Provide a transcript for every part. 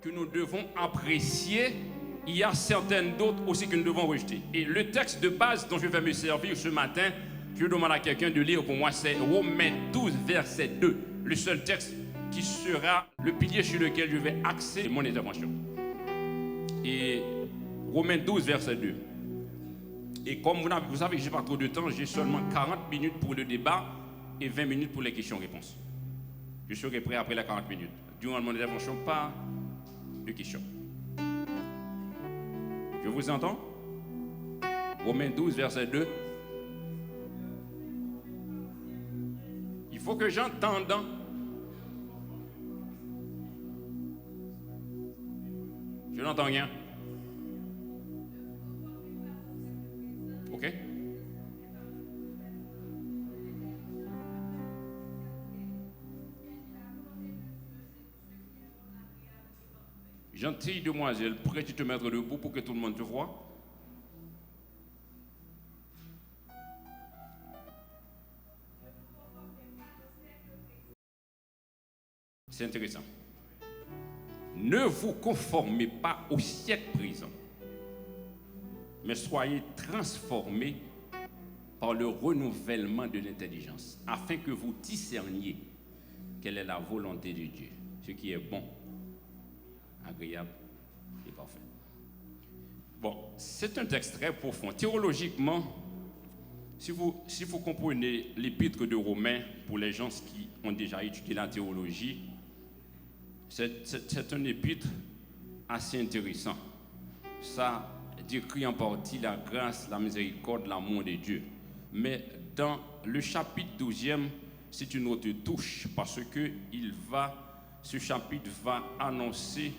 que nous devons apprécier, il y a certaines d'autres aussi que nous devons rejeter. Et le texte de base dont je vais me servir ce matin, je demande à quelqu'un de lire pour moi, c'est Romains 12, verset 2. Le seul texte qui sera le pilier sur lequel je vais axer mon intervention. Et Romains 12, verset 2. Et comme vous savez que je n'ai pas trop de temps, j'ai seulement 40 minutes pour le débat et 20 minutes pour les questions-réponses. Je serai prêt après les 40 minutes. Durant mon intervention, pas de questions. Je vous entends? Romains 12, verset 2. Il faut que j'entende. Je n'entends rien. Ok? Gentille demoiselle, pourrais-tu te mettre debout pour que tout le monde te voie? C'est intéressant. Ne vous conformez pas au siècle présent, mais soyez transformés par le renouvellement de l'intelligence, afin que vous discerniez quelle est la volonté de Dieu, ce qui est bon, agréable et parfait. Bon, c'est un texte très profond. Théologiquement, si vous comprenez l'épître de Romains, pour les gens qui ont déjà étudié la théologie, c'est un épître assez intéressant. Ça décrit en partie la grâce, la miséricorde, l'amour de Dieu. Mais dans le chapitre 12e, c'est une autre touche parce que ce chapitre va annoncer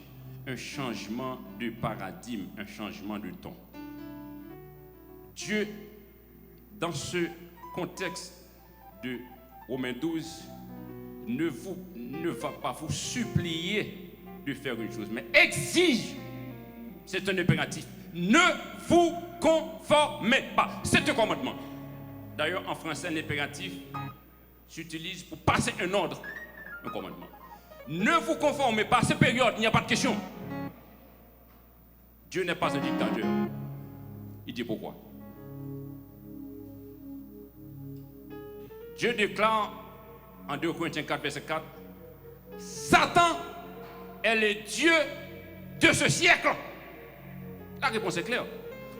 un changement de paradigme, un changement de ton. Dieu, dans ce contexte de Romains 12, ne va pas vous supplier de faire une chose, mais exige, c'est un impératif, ne vous conformez pas. C'est un commandement. D'ailleurs, en français, l'impératif s'utilise pour passer un ordre, un commandement. Ne vous conformez pas à ces périodes, il n'y a pas de question. Dieu n'est pas un dictateur. Il dit pourquoi. Dieu déclare en 2 Corinthiens 4, verset 4, Satan est le Dieu de ce siècle. La réponse est claire.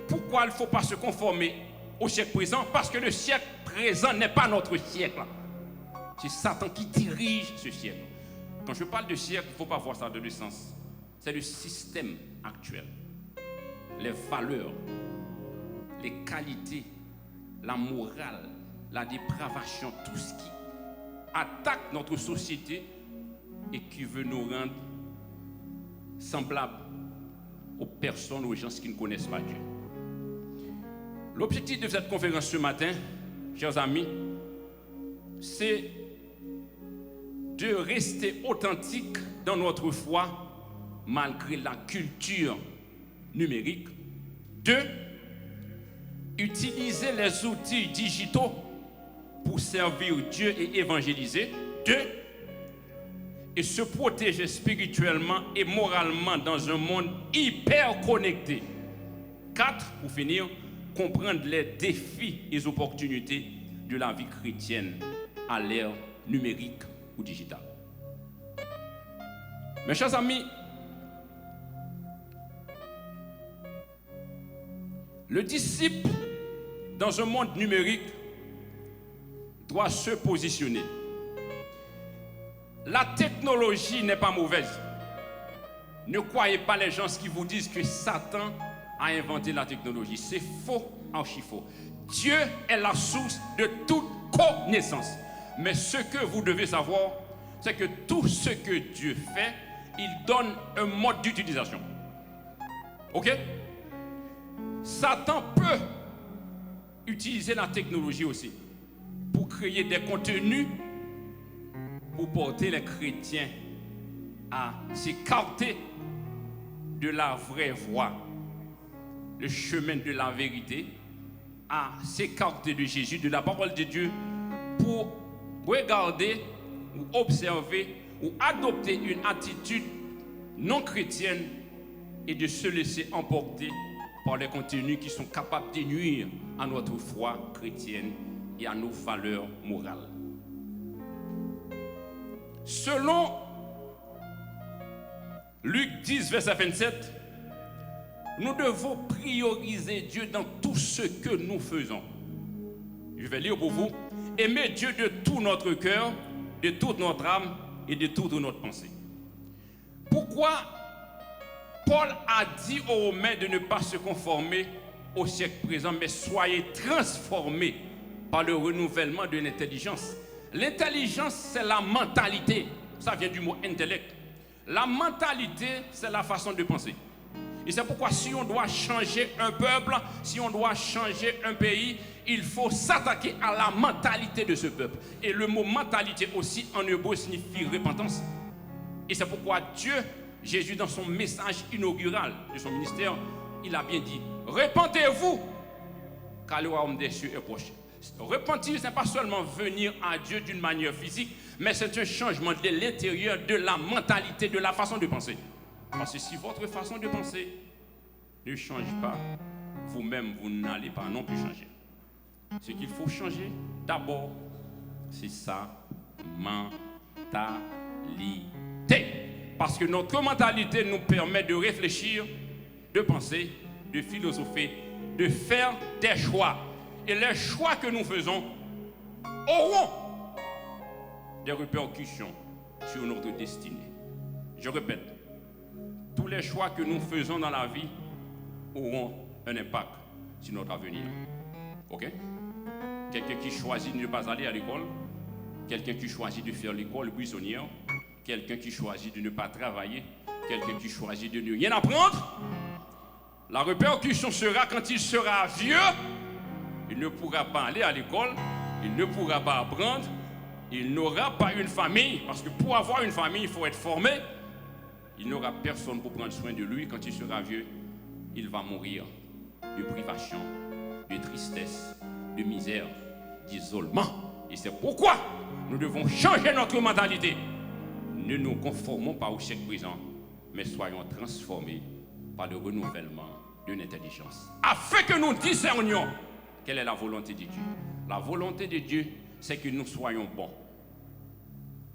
Pourquoi il ne faut pas se conformer au siècle présent? Parce que le siècle présent n'est pas notre siècle. C'est Satan qui dirige ce siècle. Quand je parle de siècle, il ne faut pas voir ça dans le sens. C'est le système actuel. Les valeurs, les qualités, la morale, la dépravation, tout ce qui attaque notre société et qui veut nous rendre semblables aux personnes, aux gens qui ne connaissent pas Dieu. L'objectif de cette conférence ce matin, chers amis, c'est de rester authentique dans notre foi malgré la culture numérique. 2. Utiliser les outils digitaux pour servir Dieu et évangéliser. 2. Et se protéger spirituellement et moralement dans un monde hyper connecté. 4. Pour finir, comprendre les défis et les opportunités de la vie chrétienne à l'ère numérique ou digitale. Mes chers amis, le disciple dans un monde numérique doit se positionner. La technologie n'est pas mauvaise. Ne croyez pas les gens qui vous disent que Satan a inventé la technologie. C'est faux, archi faux. Dieu est la source de toute connaissance. Mais ce que vous devez savoir, c'est que tout ce que Dieu fait, il donne un mode d'utilisation. Ok? Satan peut utiliser la technologie aussi pour créer des contenus pour porter les chrétiens à s'écarter de la vraie voie, le chemin de la vérité, à s'écarter de Jésus, de la parole de Dieu, pour regarder ou observer ou adopter une attitude non chrétienne et de se laisser emporter par les contenus qui sont capables de nuire à notre foi chrétienne et à nos valeurs morales. Selon Luc 10, verset 27, nous devons prioriser Dieu dans tout ce que nous faisons. Je vais lire pour vous. Aimer Dieu de tout notre cœur, de toute notre âme et de toute notre pensée. Pourquoi Paul a dit aux Romains de ne pas se conformer au siècle présent, mais soyez transformés par le renouvellement de l'intelligence. L'intelligence, c'est la mentalité. Ça vient du mot intellect. La mentalité, c'est la façon de penser. Et c'est pourquoi si on doit changer un peuple, si on doit changer un pays, il faut s'attaquer à la mentalité de ce peuple. Et le mot mentalité aussi en hébreu signifie repentance. Et c'est pourquoi Dieu, Jésus dans son message inaugural de son ministère, il a bien dit, repentez-vous, car le royaume des cieux est proche. Repentir, ce n'est pas seulement venir à Dieu d'une manière physique, mais c'est un changement de l'intérieur, de la mentalité, de la façon de penser. Parce que si votre façon de penser ne change pas, vous-même, vous n'allez pas non plus changer. Ce qu'il faut changer, d'abord, c'est sa mentalité. Parce que notre mentalité nous permet de réfléchir, de penser, de philosopher, de faire des choix. Et les choix que nous faisons auront des répercussions sur notre destinée. Je répète, tous les choix que nous faisons dans la vie auront un impact sur notre avenir. Ok? Quelqu'un qui choisit de ne pas aller à l'école, quelqu'un qui choisit de faire l'école buissonnière, quelqu'un qui choisit de ne pas travailler, quelqu'un qui choisit de ne rien apprendre, la répercussion sera quand il sera vieux, il ne pourra pas aller à l'école, il ne pourra pas apprendre, il n'aura pas une famille, parce que pour avoir une famille, il faut être formé. Il n'aura personne pour prendre soin de lui. Quand il sera vieux, il va mourir de privation, de tristesse, de misère, d'isolement. Et c'est pourquoi nous devons changer notre mentalité. Ne nous conformons pas au siècle présent, mais soyons transformés par le renouvellement de l'intelligence. Afin que nous discernions quelle est la volonté de Dieu. La volonté de Dieu, c'est que nous soyons bons.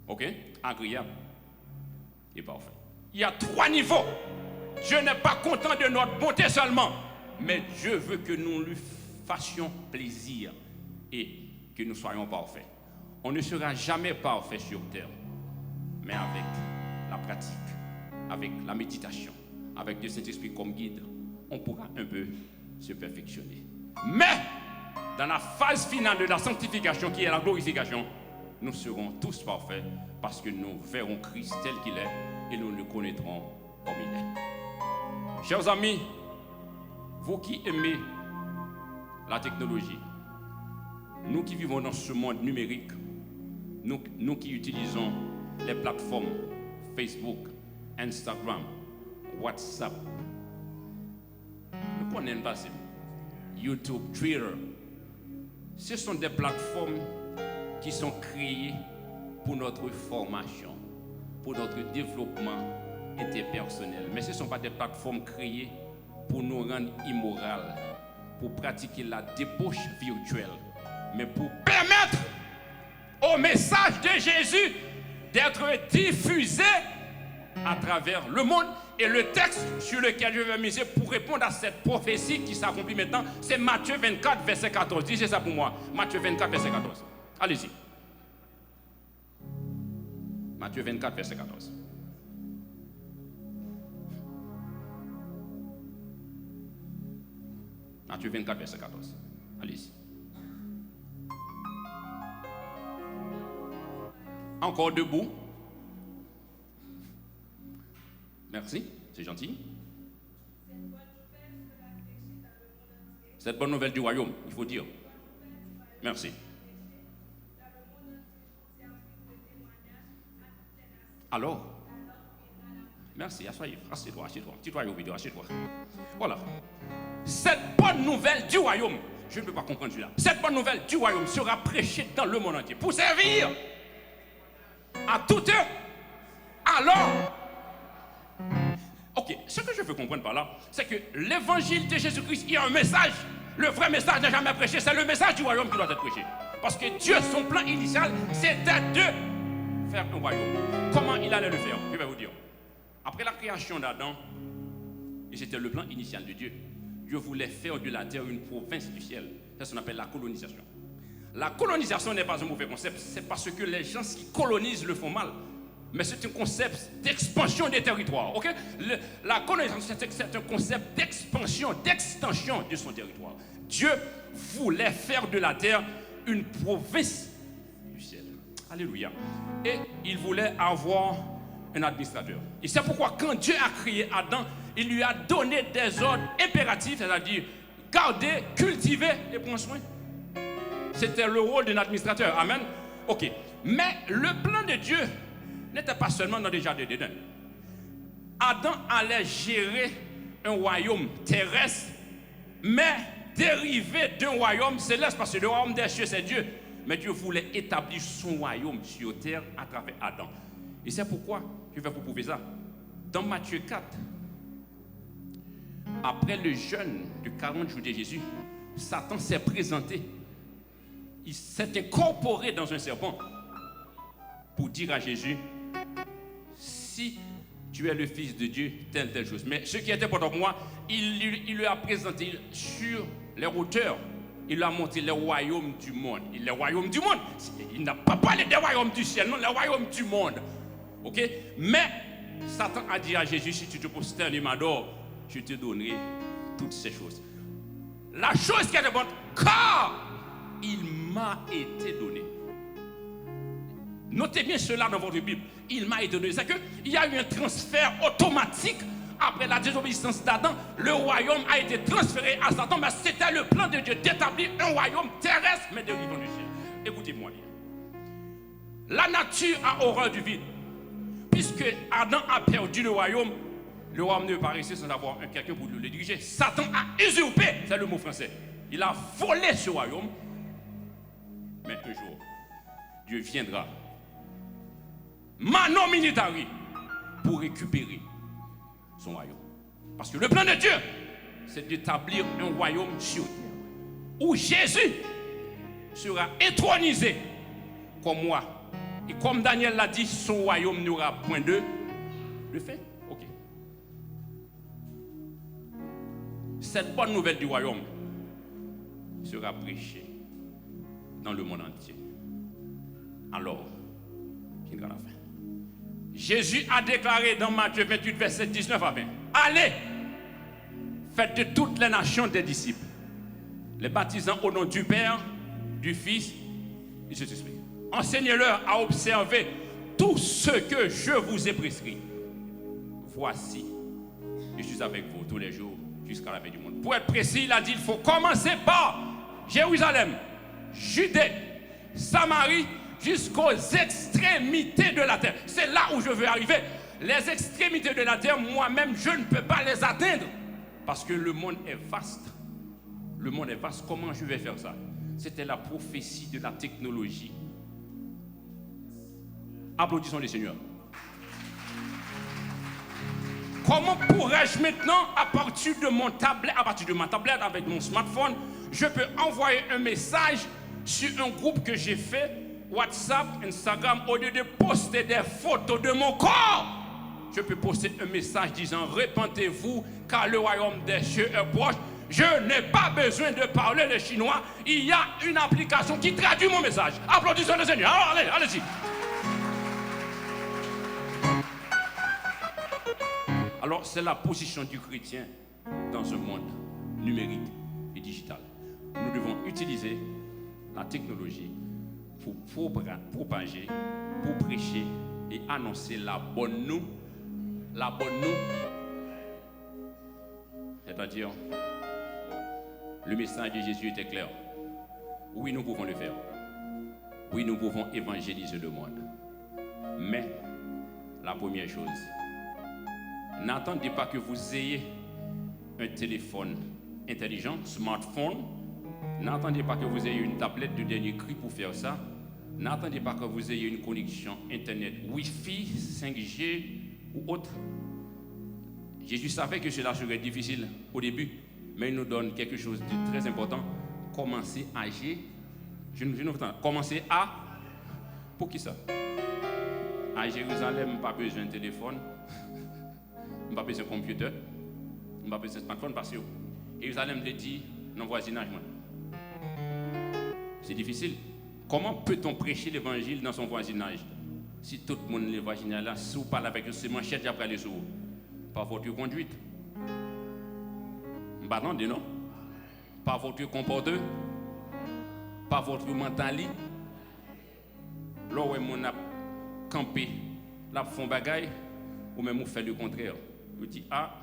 Ok? Agréable et parfait. Il y a 3 niveaux. Dieu n'est pas content de notre bonté seulement, mais Dieu veut que nous lui fassions plaisir et que nous soyons parfaits. On ne sera jamais parfait sur terre, mais avec la pratique, avec la méditation, avec le Saint-Esprit comme guide, on pourra un peu se perfectionner. Mais dans la phase finale de la sanctification, qui est la glorification, nous serons tous parfaits parce que nous verrons Christ tel qu'il est et nous le connaîtrons comme il est. Chers amis, vous qui aimez la technologie, nous qui vivons dans ce monde numérique, nous qui utilisons les plateformes Facebook, Instagram, WhatsApp, nous connaissons pas YouTube, Twitter. Ce sont des plateformes qui sont créées pour notre formation, pour notre développement interpersonnel. Mais ce ne sont pas des plateformes créées pour nous rendre immorales, pour pratiquer la débauche virtuelle, mais pour permettre au message de Jésus d'être diffusé à travers le monde. Et le texte sur lequel je vais miser pour répondre à cette prophétie qui s'accomplit maintenant, c'est Matthieu 24, verset 14. Disez ça pour moi. Matthieu 24, verset 14. Allez-y. Matthieu 24, verset 14. Matthieu 24, verset 14. Allez-y. Encore debout. Merci, c'est gentil. Cette bonne nouvelle du royaume, il faut dire. Merci. Alors, merci, assieds-toi. Assieds-toi. Voilà. Cette bonne nouvelle du royaume, je ne peux pas comprendre cela. Cette bonne nouvelle du royaume sera prêchée dans le monde entier pour servir à toute heure. Alors, ce que je veux comprendre par là, c'est que l'évangile de Jésus-Christ, il y a un message. Le vrai message n'est jamais prêché, c'est le message du royaume qui doit être prêché. Parce que Dieu, son plan initial, c'était de faire un royaume. Comment il allait le faire? Je vais vous dire. Après la création d'Adam, et c'était le plan initial de Dieu, Dieu voulait faire de la terre une province du ciel. C'est ce qu'on appelle la colonisation. La colonisation n'est pas un mauvais concept, c'est parce que les gens qui colonisent le font mal. Mais c'est un concept d'expansion des territoires. Okay? La colonisation, c'est un concept d'expansion, d'extension de son territoire. Dieu voulait faire de la terre une province du ciel. Alléluia. Et il voulait avoir un administrateur. Et c'est pourquoi quand Dieu a créé Adam, il lui a donné des ordres impératifs, c'est-à-dire garder, cultiver et prendre soin. C'était le rôle d'un administrateur. Amen. Ok. Mais le plan de Dieu n'était pas seulement dans le jardin d'Éden. Adam allait gérer un royaume terrestre, mais dérivé d'un royaume céleste, parce que le royaume des cieux, c'est Dieu. Mais Dieu voulait établir son royaume sur terre à travers Adam. Et c'est pourquoi je vais vous prouver ça. Dans Matthieu 4, après le jeûne de 40 jours de Jésus, Satan s'est présenté. Il s'est incorporé dans un serpent pour dire à Jésus, si tu es le Fils de Dieu, telle chose. Mais ce qui était pour moi, il lui a présenté sur les hauteurs, il lui a montré les royaumes du monde. Les royaumes du monde, il n'a pas parlé des royaumes du ciel, non, les royaumes du monde. Ok? Mais Satan a dit à Jésus, si tu te prosternes et m'adores, je te donnerai toutes ces choses. La chose qui est bonne, car il m'a été donné. Notez bien cela dans votre Bible. Il m'a été donné. C'est qu'il y a eu un transfert automatique après la désobéissance d'Adam. Le royaume a été transféré à Satan, mais c'était le plan de Dieu d'établir un royaume terrestre, mais dérivant du ciel. Écoutez-moi bien. La nature a horreur du vide. Puisque Adam a perdu le royaume ne peut pas rester sans avoir quelqu'un pour le diriger. Satan a usurpé, c'est le mot français. Il a volé ce royaume. Mais un jour, Dieu viendra, mano militari, pour récupérer son royaume. Parce que le plan de Dieu, c'est d'établir un royaume sur terre, où Jésus sera intronisé comme moi. Et comme Daniel l'a dit, son royaume n'aura point de fait. Ok. Cette bonne nouvelle du royaume sera prêchée dans le monde entier. Alors, viendra la fin. Jésus a déclaré dans Matthieu 28, verset 19 à 20, allez, faites de toutes les nations des disciples, les baptisant au nom du Père, du Fils et du Saint-Esprit. Enseignez-leur à observer tout ce que je vous ai prescrit. Voici, je suis avec vous tous les jours jusqu'à la fin du monde. Pour être précis, il a dit, il faut commencer par Jérusalem, Judée, Samarie, jusqu'aux extrémités de la terre. C'est là où je veux arriver. Les extrémités de la terre, moi-même, je ne peux pas les atteindre. Parce que le monde est vaste. Le monde est vaste. Comment je vais faire ça? C'était la prophétie de la technologie. Applaudissons les seigneurs. Comment pourrais-je maintenant, à partir de ma tablette avec mon smartphone, je peux envoyer un message sur un groupe que j'ai fait, WhatsApp, Instagram, au lieu de poster des photos de mon corps, je peux poster un message disant repentez-vous car le royaume des cieux est proche. Je n'ai pas besoin de parler le chinois. Il y a une application qui traduit mon message. Applaudissons le Seigneur. Alors, allez-y. Alors, c'est la position du chrétien dans un monde numérique et digital. Nous devons utiliser la technologie pour propager, pour prêcher et annoncer la bonne nouvelle. La bonne nouvelle, c'est-à-dire, le message de Jésus était clair. Oui, nous pouvons le faire. Oui, nous pouvons évangéliser le monde. Mais, la première chose, n'attendez pas que vous ayez un téléphone intelligent, smartphone. N'attendez pas que vous ayez une tablette de dernier cri pour faire ça. N'attendez pas que vous ayez une connexion Internet Wi-Fi, 5G ou autre. Jésus savait que cela serait difficile au début, mais il nous donne quelque chose de très important. Commencer à agir. Commencer à. Pour qui ça? À Jérusalem, pas besoin de téléphone, pas besoin de computer, pas besoin de smartphone parce que Jérusalem le dit dans le voisinage. C'est difficile. Comment peut-on prêcher l'évangile dans son voisinage? Si tout le monde le voisinage là, si vous parlez avec eux, c'est manchette après les sous. Par votre conduite. Bah non, non. Par votre comportement. Par votre mentalité. Là où on a campé, là font bagaille, ou même on fait le contraire. On dit ah,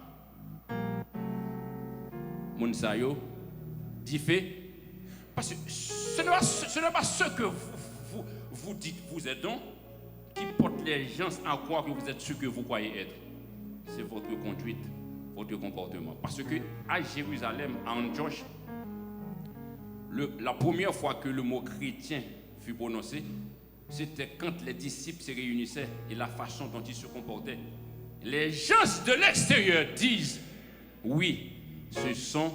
mon sayo, dit fait. Parce que ce n'est pas ce que vous dites vous êtes donc qui porte les gens à croire que vous êtes ce que vous croyez être. C'est votre conduite, votre comportement. Parce que à Jérusalem, à Antioche, la première fois que le mot chrétien fut prononcé, c'était quand les disciples se réunissaient et la façon dont ils se comportaient. Les gens de l'extérieur disent, oui, ce sont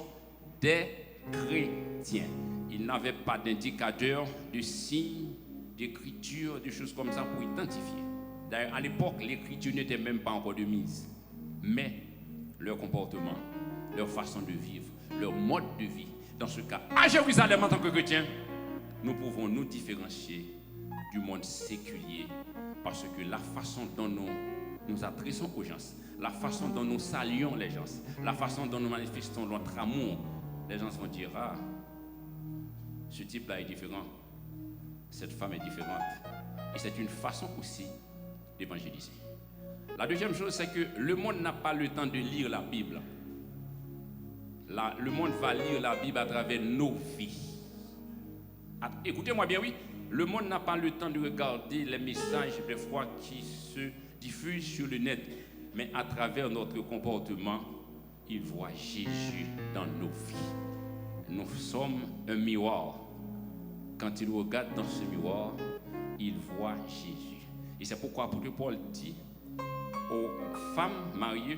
des chrétiens. Ils n'avaient pas d'indicateur, de signes, d'écriture, de choses comme ça pour identifier. D'ailleurs, à l'époque, l'écriture n'était même pas encore de mise. Mais leur comportement, leur façon de vivre, leur mode de vie. Dans ce cas, à Jérusalem en tant que chrétiens, nous pouvons nous différencier du monde séculier parce que la façon dont nous adressons aux gens, la façon dont nous saluons les gens, la façon dont nous manifestons notre amour, les gens vont dire ah, ce type-là est différent, cette femme est différente. Et c'est une façon aussi d'évangéliser. La deuxième chose, c'est que le monde n'a pas le temps de lire la Bible. Le monde va lire la Bible à travers nos vies. Écoutez-moi bien, oui. Le monde n'a pas le temps de regarder les messages des fois qui se diffusent sur le net. Mais à travers notre comportement, il voit Jésus dans nos vies. Nous sommes un miroir. Quand il regarde dans ce miroir, il voit Jésus. Et c'est pourquoi l'apôtre Paul dit aux femmes mariées,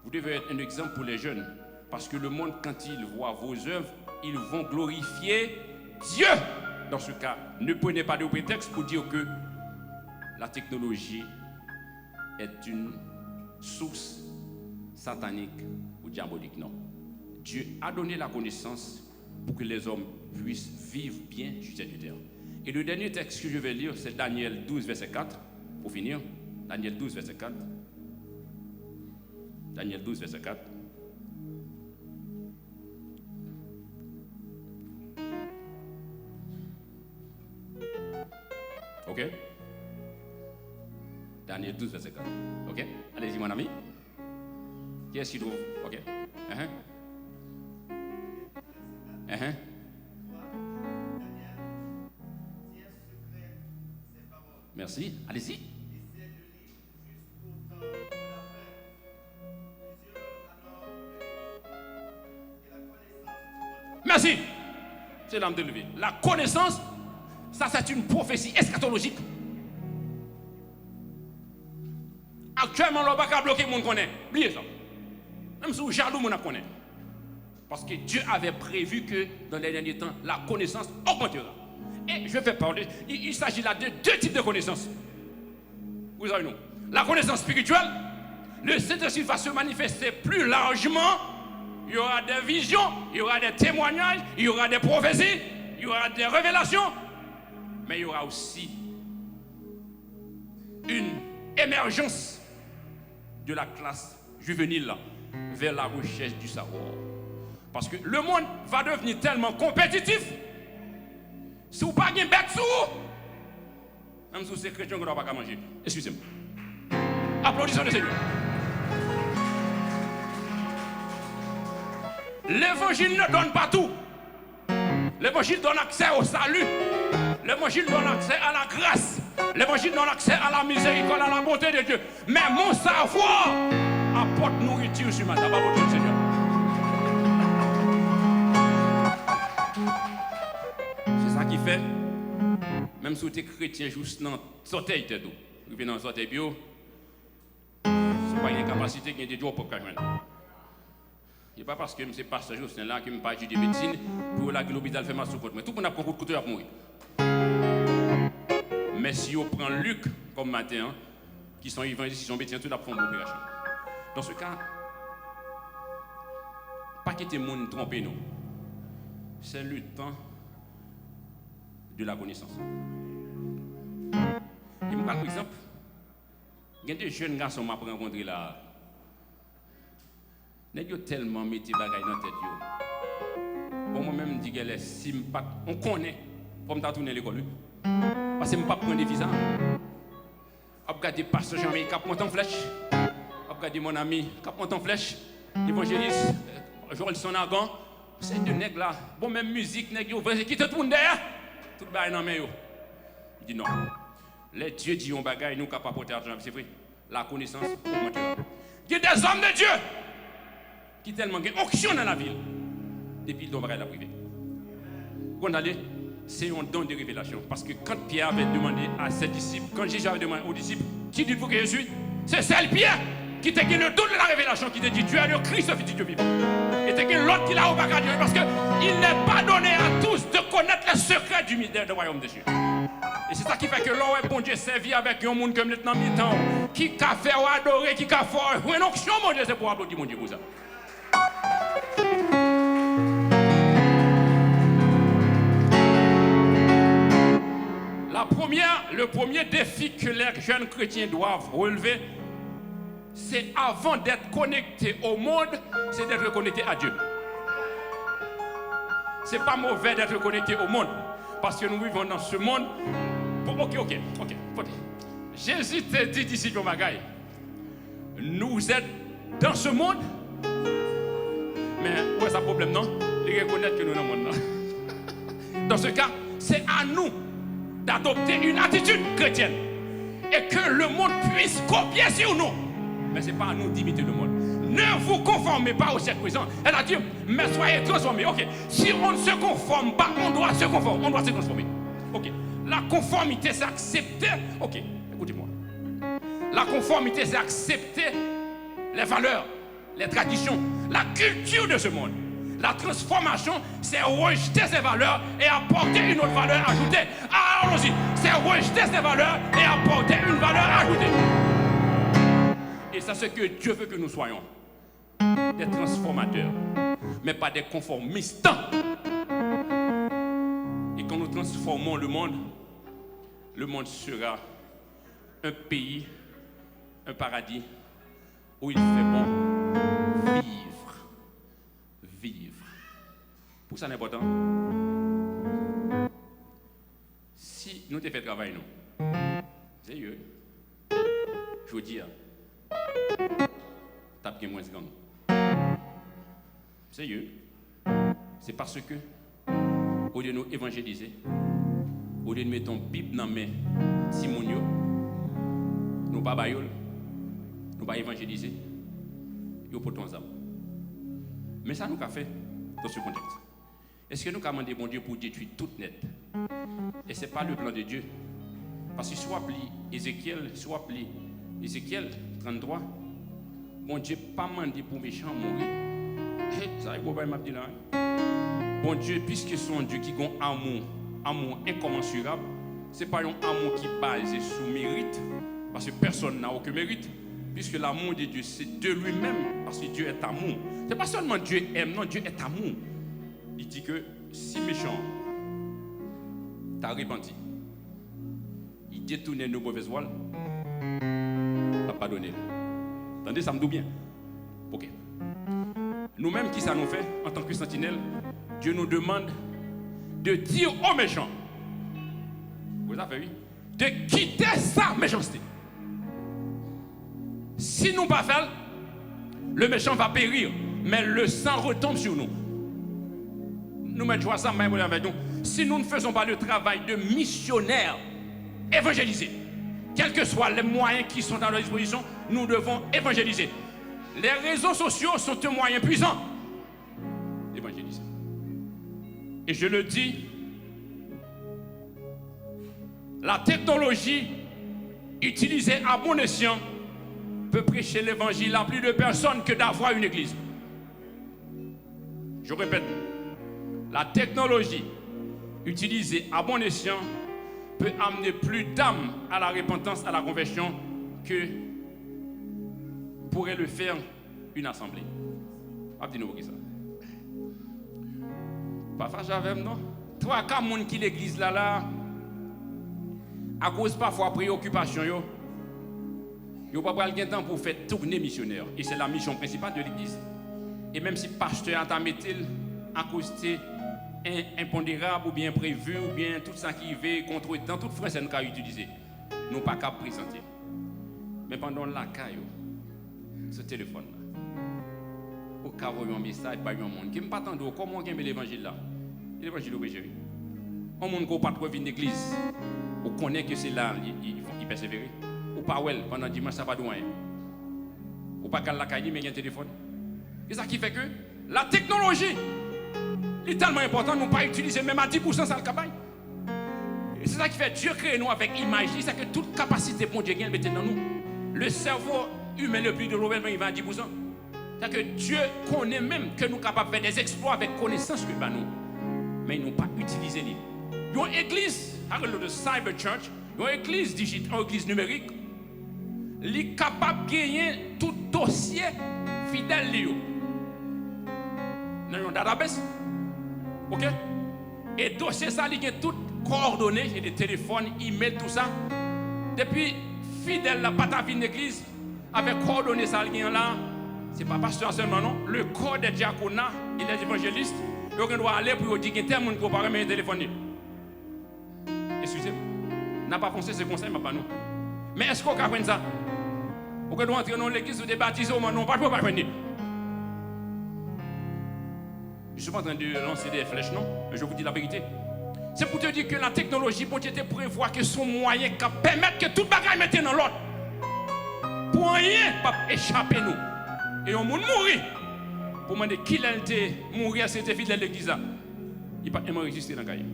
vous devez être un exemple pour les jeunes. Parce que le monde, quand il voit vos œuvres, ils vont glorifier Dieu. Dans ce cas, ne prenez pas de prétexte pour dire que la technologie est une source satanique ou diabolique. Non. Dieu a donné la connaissance pour que les hommes puissent vivre bien sur cette terre. Et le dernier texte que je vais lire, c'est Daniel 12, verset 4. Pour finir, Daniel 12, verset 4. Daniel 12, verset 4. Ok? Daniel 12, verset 4. Ok? Allez-y, mon ami. Qui est-ce qui trouve? Ok? Merci. Allez-y. Merci. C'est l'âme de lever. La connaissance, ça c'est une prophétie eschatologique. Actuellement, on ne va pas bloquer le monde connaît. Oubliez ça. Même si vous jaloux, on connaît. Parce que Dieu avait prévu que dans les derniers temps, la connaissance augmentera. Et je vais parler, il s'agit là de deux types de connaissances. Vous savez, nous, la connaissance spirituelle, le Saint-Esprit va se manifester plus largement. Il y aura des visions, il y aura des témoignages, il y aura des prophéties, il y aura des révélations. Mais il y aura aussi une émergence de la classe juvénile vers la recherche du savoir. Parce que le monde va devenir tellement compétitif. Si vous n'avez pas de bête sous, même si vous êtes chrétien, vous n'avez pas manger. Excusez-moi. Applaudissons le Seigneur. L'évangile ne donne pas tout. L'évangile donne accès au salut. L'évangile donne accès à la grâce. L'évangile donne accès à la miséricorde, à la bonté de Dieu. Mais mon savoir apporte nourriture sur ma table. Applaudissons le Seigneur. C'est ça qui fait, même si tu es chrétien, juste dans le sorteil, tu es dans le sorteil bio, c'est pas une capacité qui est de Dieu pour que je ce n'est pas parce que c'est pasteur Justin là qui me parle de médecine pour que l'hôpital fait mal sous côté. Mais tout le monde a pris un coup de couteau à mourir. Mais si on prend Luc comme matin, qui sont évangélistes, qui sont médecins, tout a pris une opération. Dans ce cas, pas quitter le monde tromper nous. C'est le temps de la connaissance. Et par exemple, il y a des jeunes garçons que je rencontré là. Ils ont tellement mis des bagages dans la tête. Bon, moi-même, je dis que si on connaît, comme tu as tourné l'école, parce que je ne pas prendre des visas. Je regarde le pasteur Jean-Mi qui a monté en flèche. Je regarde mon ami qui a monté en flèche. L'évangéliste Joël Sonagan. C'est deux nègres là. Bon, même musique, nègres, qui te tourne derrière. Tout le monde dans la main. Il dit non. Les dieux disent un bagage, nous ne pouvons pas porter l'argent. C'est vrai. La connaissance augmente. Il y a des hommes de Dieu qui tellement ont onction dans la ville. Depuis le don bagage la privée. Quand on allait, c'est un don de révélation. Parce que quand Pierre avait demandé à ses disciples, quand Jésus avait demandé aux disciples, qui dites-vous que je suis? C'est celle Pierre qui t'a gagné le don de la révélation, qui t'a dit tu es le Christ, le Fils du Dieu vivant. Et t'as gagné l'autre qui l'a au bagage. Parce qu'il n'est pas donné à tous de connaître les secrets du mystère du royaume de Dieu. Et c'est ça qui fait que l'on est bon Dieu servi avec un monde comme maintenant mi-temps, qui a fait ou adorer, qui a fait une onction, mon Dieu, c'est pour applaudir mon Dieu pour ça. Le premier défi que les jeunes chrétiens doivent relever, c'est avant d'être connectés au monde, c'est d'être connectés à Dieu. C'est pas mauvais d'être connecté au monde, parce que nous vivons dans ce monde. Ok. Jésus te dit ici, Jomagaï, nous êtes dans ce monde, mais où est ce problème, non? Il reconnaître que nous sommes dans le monde. Dans ce cas, c'est à nous d'adopter une attitude chrétienne et que le monde puisse copier sur nous. Mais ce n'est pas à nous d'imiter le monde. Ne vous conformez pas au siècle présent. Elle a dit, mais soyez transformés. Ok. Si on ne se conforme pas, on doit se conformer. On doit se transformer. Ok. La conformité, c'est accepter. Ok. Écoutez-moi. La conformité, c'est accepter les valeurs, les traditions, la culture de ce monde. La transformation, c'est rejeter ces valeurs et apporter une autre valeur ajoutée. Allons-y. C'est rejeter ces valeurs et apporter une valeur ajoutée. Et c'est ce que Dieu veut que nous soyons. Des transformateurs, mais pas des conformistes. Et quand nous transformons le monde sera un pays, un paradis où il fait bon vivre. Pour ça, c'est important. Si nous te fait travail, nous, sérieux, je veux dire, tape moins de gang. Sérieux, c'est parce que, au lieu de nous évangéliser, au lieu de mettre une Bible dans mes Simonio, nous pas baillons, nous pas évangéliser, nous portons ça. Mais ça nous a fait dans ce contexte. Est-ce que nous avons demandé bon Dieu pour détruire tout net? Et ce n'est pas le plan de Dieu. Parce que soit pli Ézéchiel 33, bon Dieu pas demandé pour méchant mourir. Ça y est, m'a dit là. Bon Dieu, puisque son Dieu qui a un amour incommensurable, ce n'est pas un amour qui est basé sur mérite, parce que personne n'a aucun mérite, puisque l'amour de Dieu, c'est de lui-même, parce que Dieu est amour. Ce n'est pas seulement Dieu aime, non, Dieu est amour. Il dit que si méchant, t'as repenti, il détourne nos mauvaises voiles, t'as pardonné. Attendez, ça me dit bien. Ok. Nous-mêmes, qui ça nous fait en tant que sentinelle, Dieu nous demande de dire aux méchants, vous avez vu, de quitter sa méchanceté. Si nous ne pas faire, le méchant va périr, mais le sang retombe sur nous. Nous mettons ça même avec nous. Si nous ne faisons pas le travail de missionnaire évangéliser, quels que soient les moyens qui sont à notre disposition, nous devons évangéliser. Les réseaux sociaux sont un moyen puissant d'évangéliser. Et je le dis, la technologie utilisée à bon escient peut prêcher l'évangile à plus de personnes que d'avoir une église. Je répète, la technologie utilisée à bon escient peut amener plus d'âmes à la repentance, à la conversion que pourrait le faire une assemblée. Dis-nous ça. Parfois j'avais non. Trois cas moun qui l'église là à cause parfois préoccupation yo pas pral gen temps pour faire tourner missionnaire et c'est la mission principale de l'église. Et même si pasteur t'a metté à cause de impondérable ou bien prévu ou bien tout ça qui veut contre dans toute français nous qu'a utilisé. Nous pas qu'à présenter. Mais pendant la caille ce téléphone là au cas où un message par un monde qui me pas attendre comment on l'évangile là. L'évangile au péché. On monde ko pas trop venir l'église. On connaît que c'est là il persévérer. Ou pas well pendant dimanche ça pas douin. Ou pas qu'à la caille mais il y a un téléphone. Et ça qui fait que la technologie est tellement importante, nous ne pas utiliser même à 10% ça le cabaye. Et c'est ça qui fait Dieu crée nous avec image, c'est que toute capacité pour Dieu mette dans nous. Le cerveau humain le plus développé il va à 10%. C'est que Dieu connaît même que nous sommes capables de faire des exploits avec connaissance que nous. Mais ils n'ont pas utilisé les. Il y a une église, de cyber church, il y a une église digitale, une église numérique, qui est capable de gagner tout dossier fidèle dans un database. OK? Et dossier ça il y a toutes coordonnées, il y a des téléphones, email tout ça. Depuis fidèle la patavine l'église avec coordonnées ça il y a là, c'est pas pasteur seulement non, le corps des diaconats et des évangélistes, ils doivent aller pour dire que tel monde comparer mes téléphones. Excusez-moi. N'a pas pensé ce conseil mais pas nous. Mais est-ce qu'on comprend ça? On doit entrer dans l'église ou débaptiser ou non, pas comprendre. Je ne suis pas en train de lancer des flèches, non. Mais je vous dis la vérité. C'est pour te dire que la technologie, pour te prévoir que son moyen qui permet que tout le bagage mette dans l'ordre. Pour rien, pas échapper nous. Et on va mourir. Pour demander qui l'a été mourir à cette fidèle de l'église. Il n'a pas enregistré dans le cahier.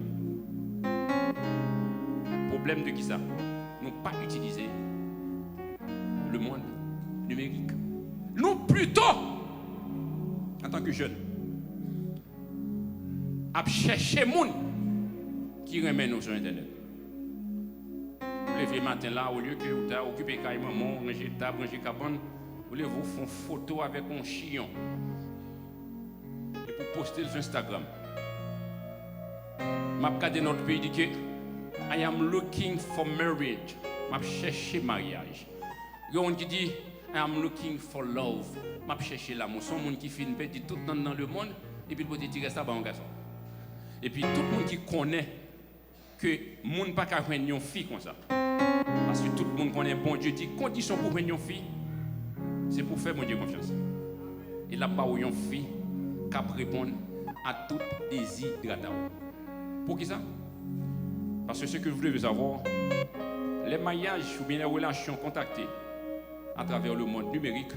Problème de qui ça? Nous pas utiliser le monde numérique. Nous plutôt, en tant que jeunes, à chercher les gens qui remettent nous sur Internet. Vous levez le matin là, au lieu que vous avez occupé maman, ranger table, ranger cabane, vous voulez vous faire une photo avec un chien et pour poster sur Instagram. Je regarde notre pays dit que I am looking for marriage. Je cherche mariage. Il y a un qui dit I am looking for love. Je cherche l'amour. Son monde qui filme dit tout dans le monde et puis il tirer ça par un garçon. Et puis tout le monde qui connaît que le monde n'a pas qu'à prendre une fille comme ça. Parce que tout le monde connaît bon Dieu dit condition pour prendre une fille, c'est pour faire mon Dieu confiance. Et là pas une fille qui répondre à tout désir gradable. Pour qui ça? Parce que ce que vous devez savoir, les mariages ou bien les relations contactées à travers le monde numérique,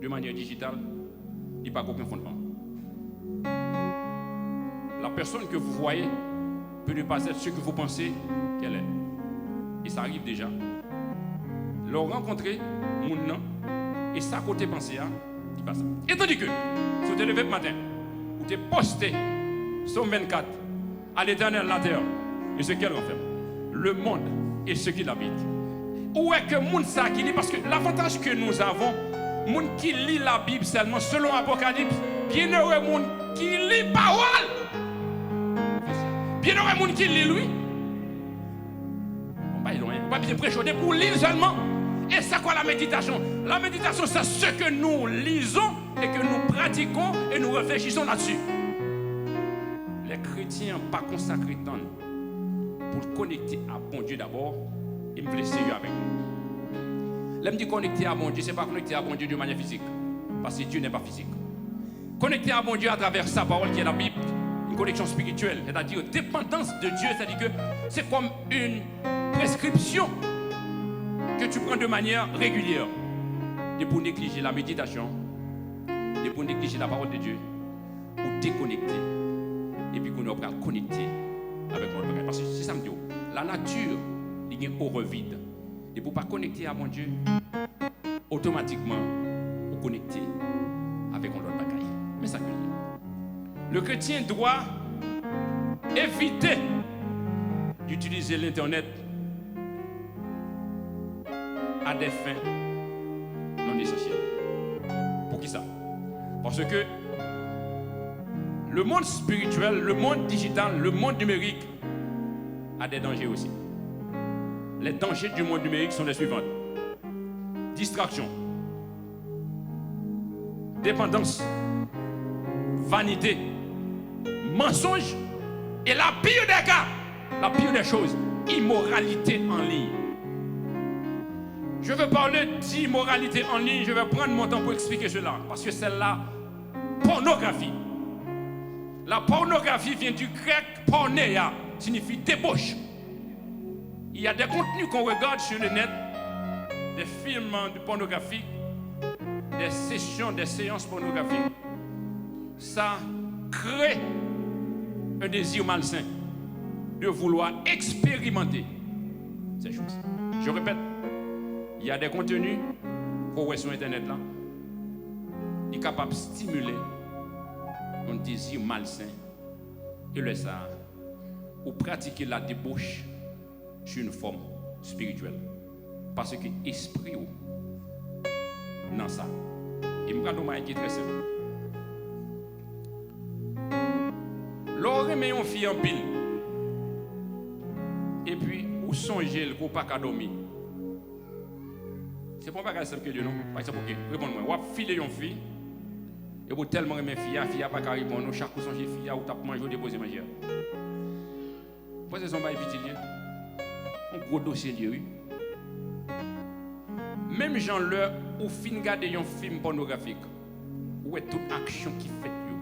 de manière digitale, il n'y a pas aucun fondement. La personne que vous voyez peut ne pas être ce que vous pensez qu'elle est. Et ça arrive déjà. Le rencontrer, mon nom, et ça côté pensée, il passe. Et tandis que, si vous te levez le matin, vous te postez, Somme 24, à l'éternel la terre, et ce qu'elle renferme, le monde et ce qui l'habite. Où est que le monde ça qui lit? Parce que l'avantage que nous avons, le monde qui lit la Bible seulement selon Apocalypse, bienheureux le monde qui lit parole. Bienheureux le monde qui lit lui. On ne va pas bien prêcher pour lire seulement. Et c'est quoi la méditation? La méditation, c'est ce que nous lisons et que nous pratiquons et nous réfléchissons là-dessus. Les chrétiens pas consacrés tant pour connecter à bon Dieu d'abord et me laisser sérieux avec nous. L'aime dit connecter à bon Dieu, ce n'est pas connecter à bon Dieu de manière physique. Parce que Dieu n'est pas physique. Connecter à bon Dieu à travers sa parole qui est la Bible, une connexion spirituelle, c'est-à-dire dépendance de Dieu, c'est-à-dire que c'est comme une prescription que tu prends de manière régulière. Et pour négliger la méditation, et pour négliger la parole de Dieu, pour déconnecter, et puis qu'on va connecter avec mon bagage. Parce que c'est ça me dit, la nature, il y a une horreur vide. Et pour ne pas connecter à mon Dieu, automatiquement, vous connectez avec un autre bagaille. Mais ça que le chrétien doit éviter d'utiliser l'Internet à des fins non essentielles. Pour qui ça? Parce que le monde spirituel, le monde digital, le monde numérique a des dangers aussi. Les dangers du monde numérique sont les suivants. Distraction, dépendance, vanité, mensonge et la pire des cas, la pire des choses, immoralité en ligne. Je veux parler d'immoralité en ligne, je vais prendre mon temps pour expliquer cela, parce que c'est la pornographie. La pornographie vient du grec porneia, signifie débauche. Il y a des contenus qu'on regarde sur le net, des films de pornographie, des sessions, des séances pornographiques. Ça crée un désir malsain de vouloir expérimenter ces choses. Je répète, il y a des contenus qu'on voit sur Internet là, qui sont capables de stimuler un désir malsain et le ça, ou pratiquer la débauche sur une forme spirituelle. Parce que l'esprit dans ça. Et je vais vous dire qui est très simple. Lorsque vous fille en pile, et puis vous songez le pas qu'à dormir. C'est pas un bagage simple que Dieu non. Par exemple, ok, répondez-moi. Vous filez une fille, et vous tellement aimez fille, fille n'a pas qu'à répondre. Chaque coup songe fille, ou tape manger, ou déposer manger. Posez son bail petit lien. Un gros dossier lié, oui. Même gens leur ou fin garder un film pornographique, où est toute action qui fait yo.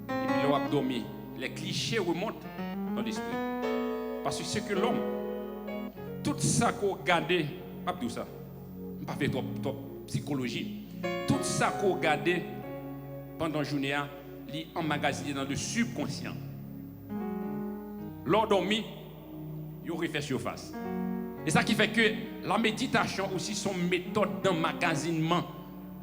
Et puis leur abdomen, les clichés remontent dans l'esprit. Parce que c'est que l'homme, tout ça qu'on regarde, pas tout ça, pas fait trop psychologie, tout ça qu'on regarde pendant la journée, il emmagasiné dans le subconscient. L'endormi, il refait surface. Et ça qui fait que la méditation aussi son méthode d'emmagasinement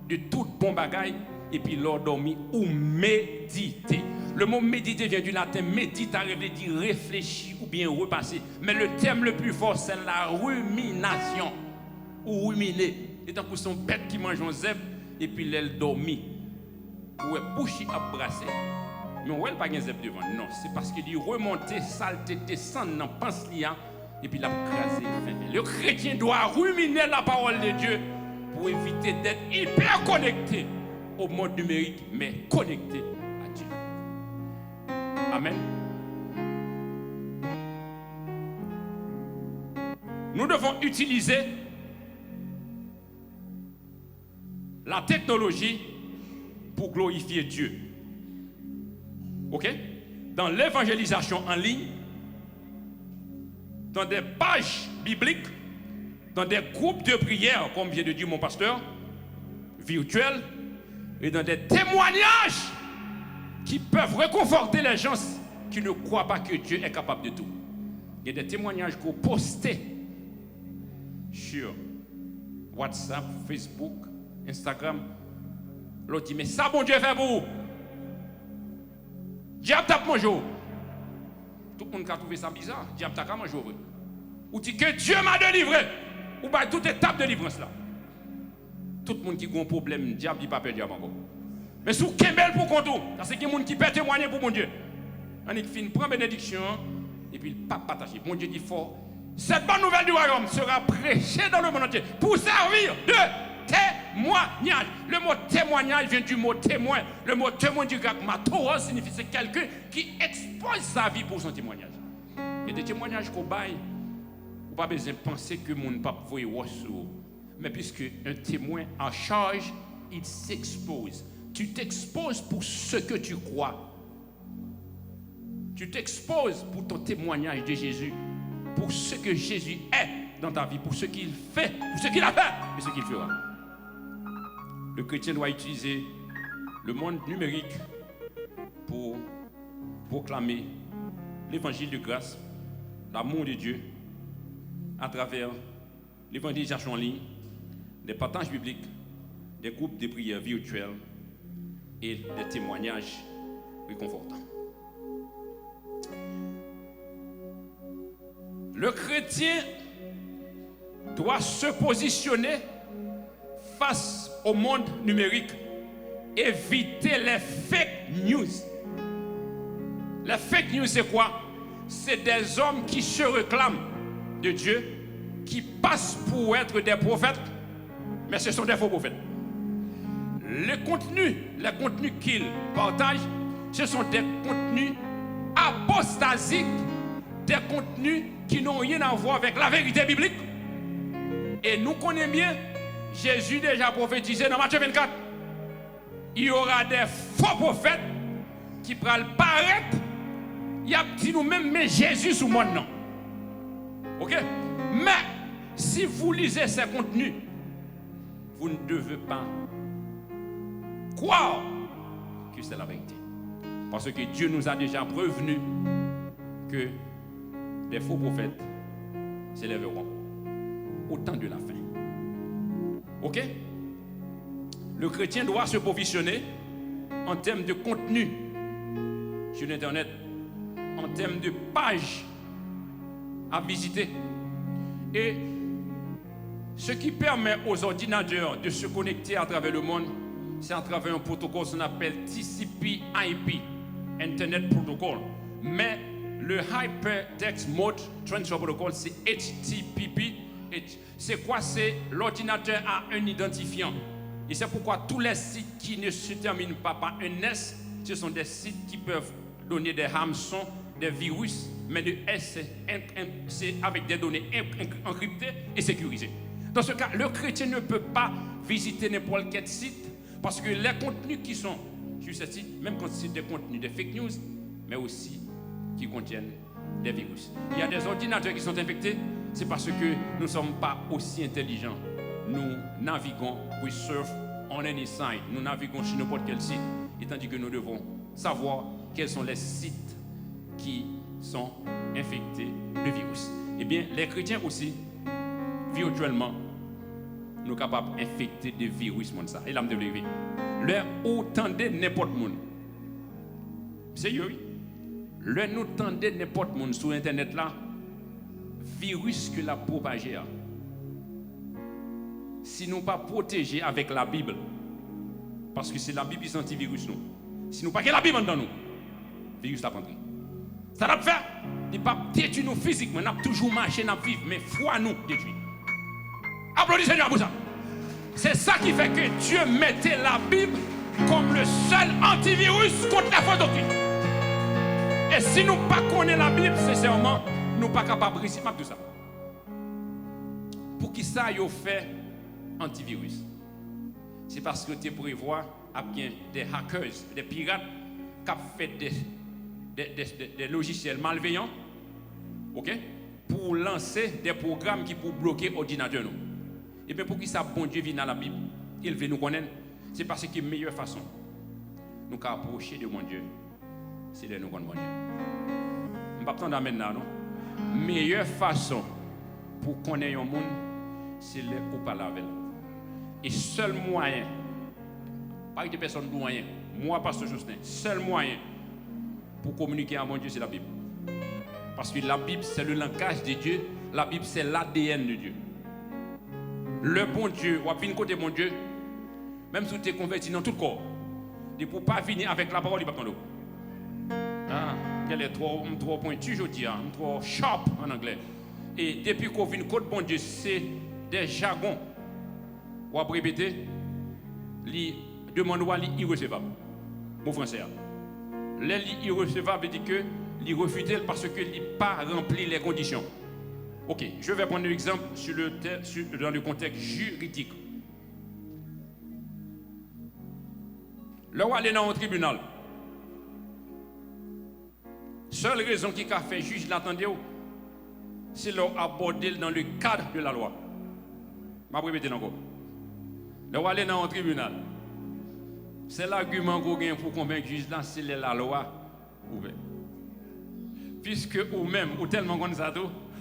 de tout bon bagaille et puis l'endormi ou méditer. Le mot méditer vient du latin méditer, veut dire réfléchir ou bien repasser. Mais le terme le plus fort c'est la rumination ou ruminer. C'est tant que son bête qui mange un zèbre et puis l'aile dormi. Ou est bouchi à brasser. Mais on ne pas un zèbre devant. Non, c'est parce qu'il remonter, saleté, descendre dans pense liant. Et puis la craser. Le chrétien doit ruminer la parole de Dieu pour éviter d'être hyper connecté au monde numérique, mais connecté à Dieu. Amen. Nous devons utiliser la technologie pour glorifier Dieu. Ok? Dans l'évangélisation en ligne, dans des pages bibliques, dans des groupes de prière, comme vient de dire mon pasteur, virtuels, et dans des témoignages qui peuvent réconforter les gens qui ne croient pas que Dieu est capable de tout. Il y a des témoignages qu'on postait sur WhatsApp, Facebook, Instagram. L'autre dit, mais ça, bon Dieu fait pour vous. Diable tape mon jour. Tout le monde a trouvé ça bizarre. Diable tape mon jour. Ou dit que Dieu m'a délivré. Ou bien toute étape de délivrance là. Tout le monde qui a un problème, diable dit pas peur diable encore. Mais sous Kembel pour contour, parce qu'il y a des gens qui peuvent témoigner pour mon Dieu. On est fin, prend bénédiction et puis le pape partage. Mon Dieu dit fort. Cette bonne nouvelle du royaume sera prêchée dans le monde entier pour servir de témoignage. Le mot témoignage vient du mot témoin. Le mot témoin du grec matoro signifie c'est quelqu'un qui expose sa vie pour son témoignage. Il y a des témoignages qu'on baille. Vous n'avez pas besoin de penser que mon pape voit sur. Mais puisque un témoin en charge, il s'expose. Tu t'exposes pour ce que tu crois. Tu t'exposes pour ton témoignage de Jésus. Pour ce que Jésus est dans ta vie. Pour ce qu'il fait. Pour ce qu'il a fait. Et ce qu'il fera. Le chrétien doit utiliser le monde numérique pour proclamer l'évangile de grâce, l'amour de Dieu, à travers l'évangélisation en ligne, des partages bibliques, des groupes de prières virtuels et des témoignages réconfortants. Le chrétien doit se positionner face au monde numérique, éviter les fake news. Les fake news, c'est quoi? C'est des hommes qui se réclament de Dieu, qui passent pour être des prophètes, mais ce sont des faux prophètes. Les contenus qu'ils partagent, ce sont des contenus apostasiques, des contenus qui n'ont rien à voir avec la vérité biblique. Et nous connaissons bien, Jésus déjà prophétisé dans Matthieu 24. Il y aura des faux prophètes qui pourront paraître. Il y a dit nous-mêmes, mais Jésus sous mon nom. Ok? Mais si vous lisez ces contenus, vous ne devez pas croire que c'est la vérité. Parce que Dieu nous a déjà prévenu que des faux prophètes s'élèveront au temps de la fin. Ok? Le chrétien doit se positionner en termes de contenu sur Internet, en termes de pages à visiter. Et ce qui permet aux ordinateurs de se connecter à travers le monde, c'est à travers un protocole qu'on appelle TCP/IP, Internet Protocol. Mais le Hypertext Mode Transfer Protocol, c'est HTTP. C'est quoi? C'est l'ordinateur a un identifiant. Et c'est pourquoi tous les sites qui ne se terminent pas par un S, ce sont des sites qui peuvent donner des hameçons, des virus, mais le S, c'est avec des données encryptées et sécurisées. Dans ce cas, le chrétien ne peut pas visiter n'importe quel site parce que les contenus qui sont sur ce site, même quand c'est des contenus de fake news, mais aussi qui contiennent des virus. Il y a des ordinateurs qui sont infectés, c'est parce que nous ne sommes pas aussi intelligents. Nous naviguons, we surf on any site, nous naviguons sur n'importe quel site, et tandis que nous devons savoir quels sont les sites qui sont infectés de virus. Eh bien, les chrétiens aussi, virtuellement, nous sommes capables d'infecter des virus, et là, je me lever. Leur entendez n'importe monde. Sérieux, oui. Leur nous tendez n'importe monde sur Internet là, virus que la propagée. Si nous pas protégés avec la Bible, parce que c'est la Bible qui est antivirus nous. Si nous pas que la Bible dans nous, virus l'a prendri. Ça l'a fait. Il pas détruire nous physiquement, n'a toujours marché, n'a vivre, mais foi nous détruit. Applaudissez Seigneur pour ça. C'est ça qui fait que Dieu mettait la Bible comme le seul antivirus contre la fausse doctrine. Et si nous ne connaissons pas la Bible, sincèrement, nous ne sommes pas capables de réussir tout ça. Pour qui ça y fait antivirus? C'est parce que tu prévois bien des hackers, des pirates qui ont fait des logiciels malveillants, ok, pour lancer des programmes qui pour bloquer l'ordinateur. Et bien pour qui ça, bon Dieu vient dans la Bible, il veut nous connaître, c'est parce que la meilleure façon nous approcher de mon Dieu, c'est de nous connaître mon Dieu. Je ne vais pas attendre maintenant, non? La meilleure façon pour connaître un monde, c'est de parler avec lui. Et seul moyen, pas que des personnes moyen, moi, Pasteur Justin, seul moyen pour communiquer avec mon Dieu, c'est la Bible. Parce que la Bible, c'est le langage de Dieu, la Bible, c'est l'ADN de Dieu. Le bon Dieu, ou à venir côté mon Dieu, même si tu es converti dans tout le corps, il ne peut pas venir avec la parole, il ne peut pas prendre. Ah, elle est trop pointue, je dis, trop sharp en anglais. Et depuis qu'on vient côté bon Dieu, c'est des jargons. Ou à répéter, demande-moi l'irrecevable. Mon français. L'irrecevable veut dire que l'irréfutable parce qu'il n'a pas rempli les conditions. Ok, je vais prendre un exemple dans le contexte juridique. Le roi est dans un tribunal. Seule raison qui a fait juge l'attendait, c'est leur aborder dans le cadre de la loi. Je vais répéter encore. Le roi est dans un tribunal. C'est l'argument qu'on gagne pour convaincre le juge là, c'est la loi ouverte. Puisque ou même, ou tellement comme ça,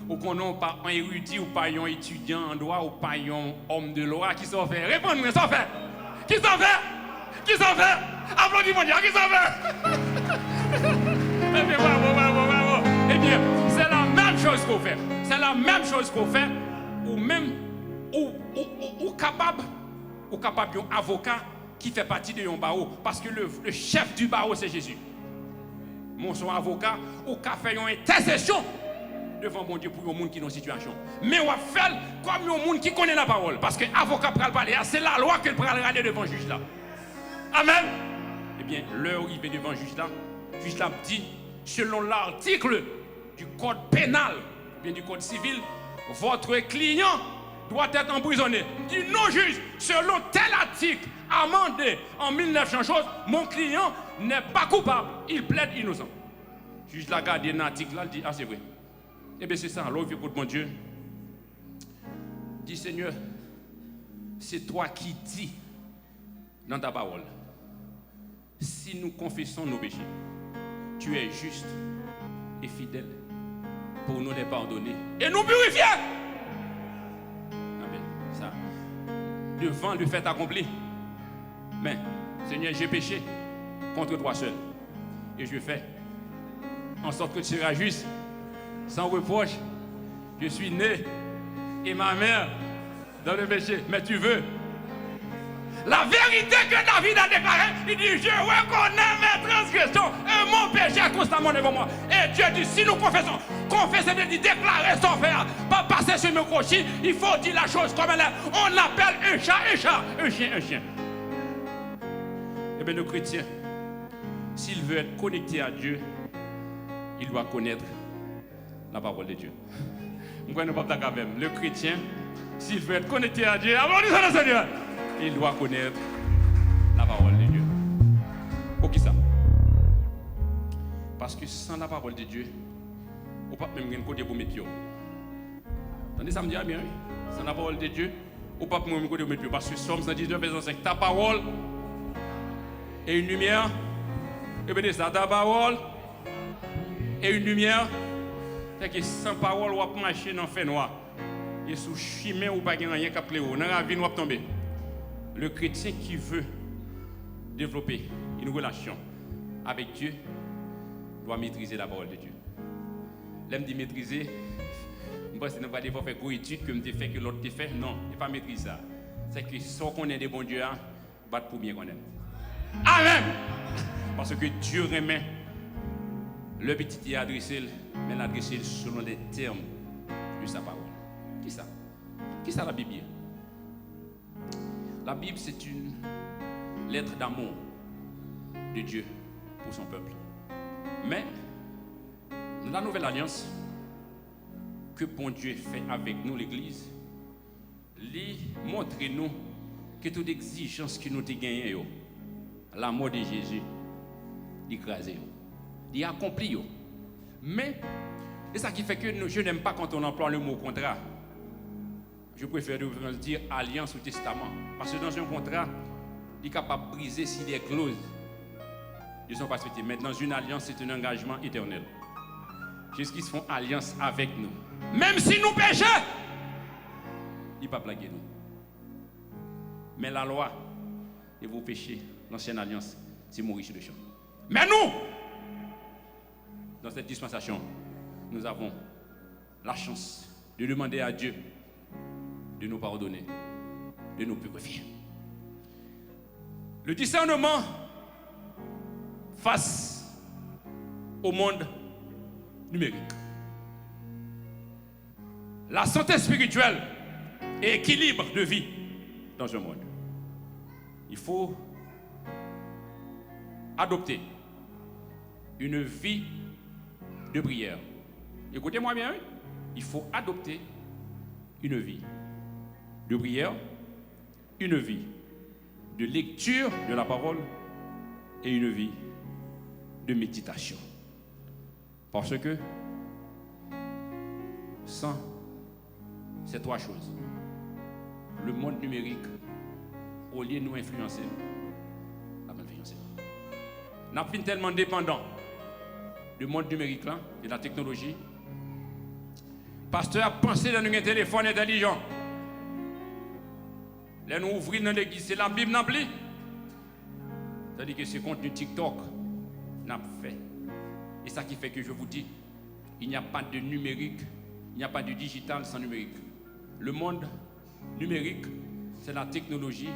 ou qu'on n'a pas un érudit, ou pas un étudiant en droit, ou pas un homme de loi, qui s'en fait? Répondez-moi, s'en fait? Qui s'en fait? Qui s'en fait? Applaudis-moi, qui s'en fait? Eh bien, bravo. Eh bien, c'est la même chose qu'on fait. C'est la même chose qu'on fait, ou même, ou capable d'un avocat qui fait partie de un barreau, parce que le chef du barreau, c'est Jésus. Mon son avocat, ou qu'a fait une intercession devant mon Dieu pour un monde qui est dans une situation. Mais on va faire comme un monde qui connaît la parole. Parce que l'avocat peut parler, c'est la loi qu'il peut aller devant le juge là. Amen. Eh bien, l'heure où il va devant le juge là dit, selon l'article du code pénal, bien du code civil, votre client doit être emprisonné. Il dit, non juge, selon tel article amendé en 1900 choses, mon client n'est pas coupable, il plaide innocent. Le juge l'a gardé dans l'article là, il dit, ah c'est vrai. Eh bien c'est ça, alors il fait pour mon Dieu. Dis Seigneur, c'est toi qui dis dans ta parole, si nous confessons nos péchés, tu es juste et fidèle pour nous les pardonner et nous purifier. Amen. Ça, devant le fait accompli. Mais, Seigneur, j'ai péché contre toi seul. Et je fais en sorte que tu seras juste, sans reproche. Je suis né et ma mère dans le péché. Mais tu veux la vérité que David a déclarée, il dit, je reconnais mes transgressions et mon péché est constamment devant moi. Et Dieu dit, si nous confessons, confesser veut dire déclarer sans faire, pas passer sur le crochet, il faut dire la chose comme elle est. On appelle un chat, un chien. Eh bien, le chrétien, s'il veut être connecté à Dieu, il doit connaître la parole de Dieu. Le chrétien, s'il veut être connecté à Dieu, Seigneur, il doit connaître la parole de Dieu. Pour qui ça? Parce que sans la parole de Dieu, on ne peut pas même côté pour mettre pied. Attendez, ça me dit bien, oui. Sans la parole de Dieu, on ne peut pas même côté pour mettre pied. Parce que Somme 119, verset 5, ta parole est une lumière. Répétez ça, ta parole est une lumière. C'est que sans parole, on va marcher dans le fait noir. Et sous chemin, on ne peut pas rien qui plaît. Dans la vie, on va tomber. Le chrétien qui veut développer une relation avec Dieu doit maîtriser la parole de Dieu. L'aime dit maîtriser, je pense que ce n'est pas des fois faire une étude que je fais que l'autre te fait. Non, il ne faut pas maîtriser ça. C'est que soit qu'on est des bons dieux, battre pour bien qu'on aime. Amen. Parce que Dieu remet le petit est adressé, mais l'adresser selon les termes de sa parole. Qui ça? Qui ça la Bible? La Bible, c'est une lettre d'amour de Dieu pour son peuple. Mais, dans la nouvelle alliance que bon Dieu fait avec nous, l'Église, il montre-nous que toute exigence que nous avons gagnée, la mort de Jésus, l'écraser, il accomplit. Mais, c'est ça qui fait que je n'aime pas quand on emploie le mot contrat. Je préfère dire alliance ou testament. Parce que dans un contrat, il est capable de briser si les clauses ne sont pas respectées. Mais dans une alliance, c'est un engagement éternel. Jusqu'ils font alliance avec nous. Même si nous péchons, il ne va pas blaguer nous. Mais la loi, et vous péchez, l'ancienne alliance, c'est mourir sur le champ. Mais nous, dans cette dispensation, nous avons la chance de demander à Dieu de nous pardonner, de nous purifier. Le discernement face au monde numérique. La santé spirituelle et équilibre de vie dans un monde. Il faut adopter une vie de prière. Écoutez-moi bien, il faut adopter une vie de prière, une vie de lecture de la parole et une vie de méditation. Parce que sans ces trois choses, le monde numérique, au lieu de nous influencer, n'a pas influencé. Nous sommes tellement dépendants du monde numérique là, de la technologie, Pasteur a pensé dans un téléphone intelligent. Là, nous ouvrons dans l'église, c'est la Bible n'appli. C'est-à-dire que ce contenu TikTok n'a pas fait. Et ça qui fait que je vous dis, il n'y a pas de numérique, il n'y a pas de digital sans numérique. Le monde numérique, c'est la technologie,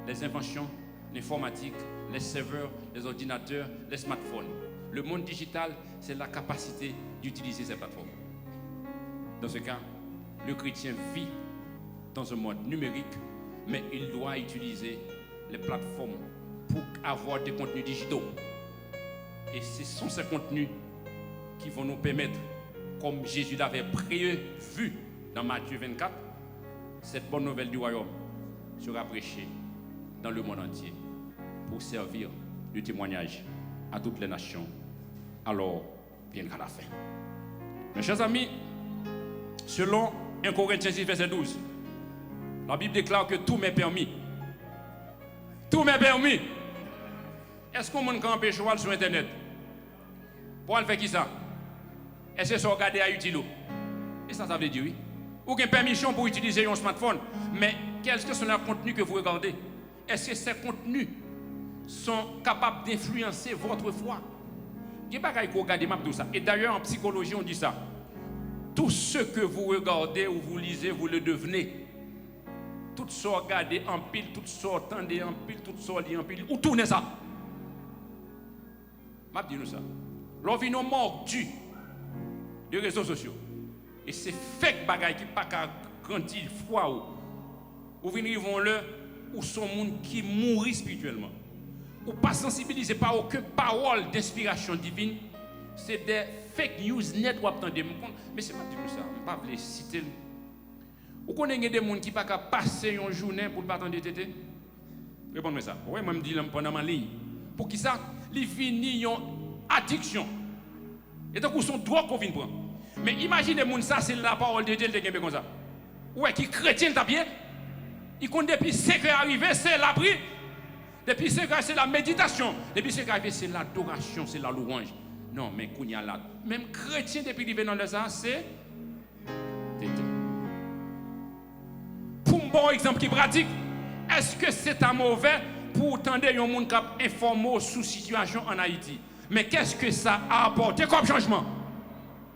les inventions, l'informatique, les serveurs, les ordinateurs, les smartphones. Le monde digital, c'est la capacité d'utiliser ces plateformes. Dans ce cas, le chrétien vit dans un monde numérique, mais il doit utiliser les plateformes pour avoir des contenus digitaux. Et ce sont ces contenus qui vont nous permettre, comme Jésus l'avait prévu dans Matthieu 24, cette bonne nouvelle du royaume sera prêchée dans le monde entier pour servir de témoignage à toutes les nations. Alors viendra la fin. Mes chers amis, selon 1 Corinthiens 6, verset 12, la Bible déclare que tout m'est permis. Tout m'est permis. Est-ce qu'on peut camper cheval sur Internet? Pour aller faire qui ça? Est-ce que ça regarder à utile? Et ça veut dire oui. Ou une permission pour utiliser un smartphone. Mais qu'est-ce que sont les contenus que vous regardez? Est-ce que ces contenus sont capables d'influencer votre foi? Il n'y a pas qu'à regarder tout ça. Et d'ailleurs, en psychologie, on dit ça. Tout ce que vous regardez ou vous lisez, vous le devenez. Tout ça regardez en pile, tout ça entendez en pile, tout ça lit en pile. Ou tournez ça. Je dis ça. L'on vit nos mordus des réseaux sociaux. Et c'est fake bagaille qui pas qu'à grandir foi ou venir vont le ou sont monde qui mourit spirituellement. Ou pas sensibilisé par aucune parole d'inspiration divine. C'est des fake news net ou attendez. Mais c'est pas du tout ça. Je ne vais pas vous citer. Vous connaissez des gens qui ne peuvent pas passer une journée pour ne pas attendre tété? Répondez-moi ça. Oui, moi je me dis pendant ma ligne. Pour qui ça? Il finit une addiction. Et donc, ils sont droits qu'on vient prendre. Mais imaginez ça, c'est la parole de Dieu qui est comme ça. Ouais, qui chrétien t'a bien. Il compte depuis 5 heures arrivé, c'est la prière. Depuis 5 heures, c'est la méditation. Depuis 5 heures arrivé, c'est l'adoration, c'est la louange. Non, mais Kounia là, même chrétien depuis qu'il vient dans les ans, c'est tété. Pour un bon exemple qui pratique, est-ce que c'est un mauvais pour entendre un monde qui a informé sous situation en Haïti? Mais qu'est-ce que ça a apporté comme changement?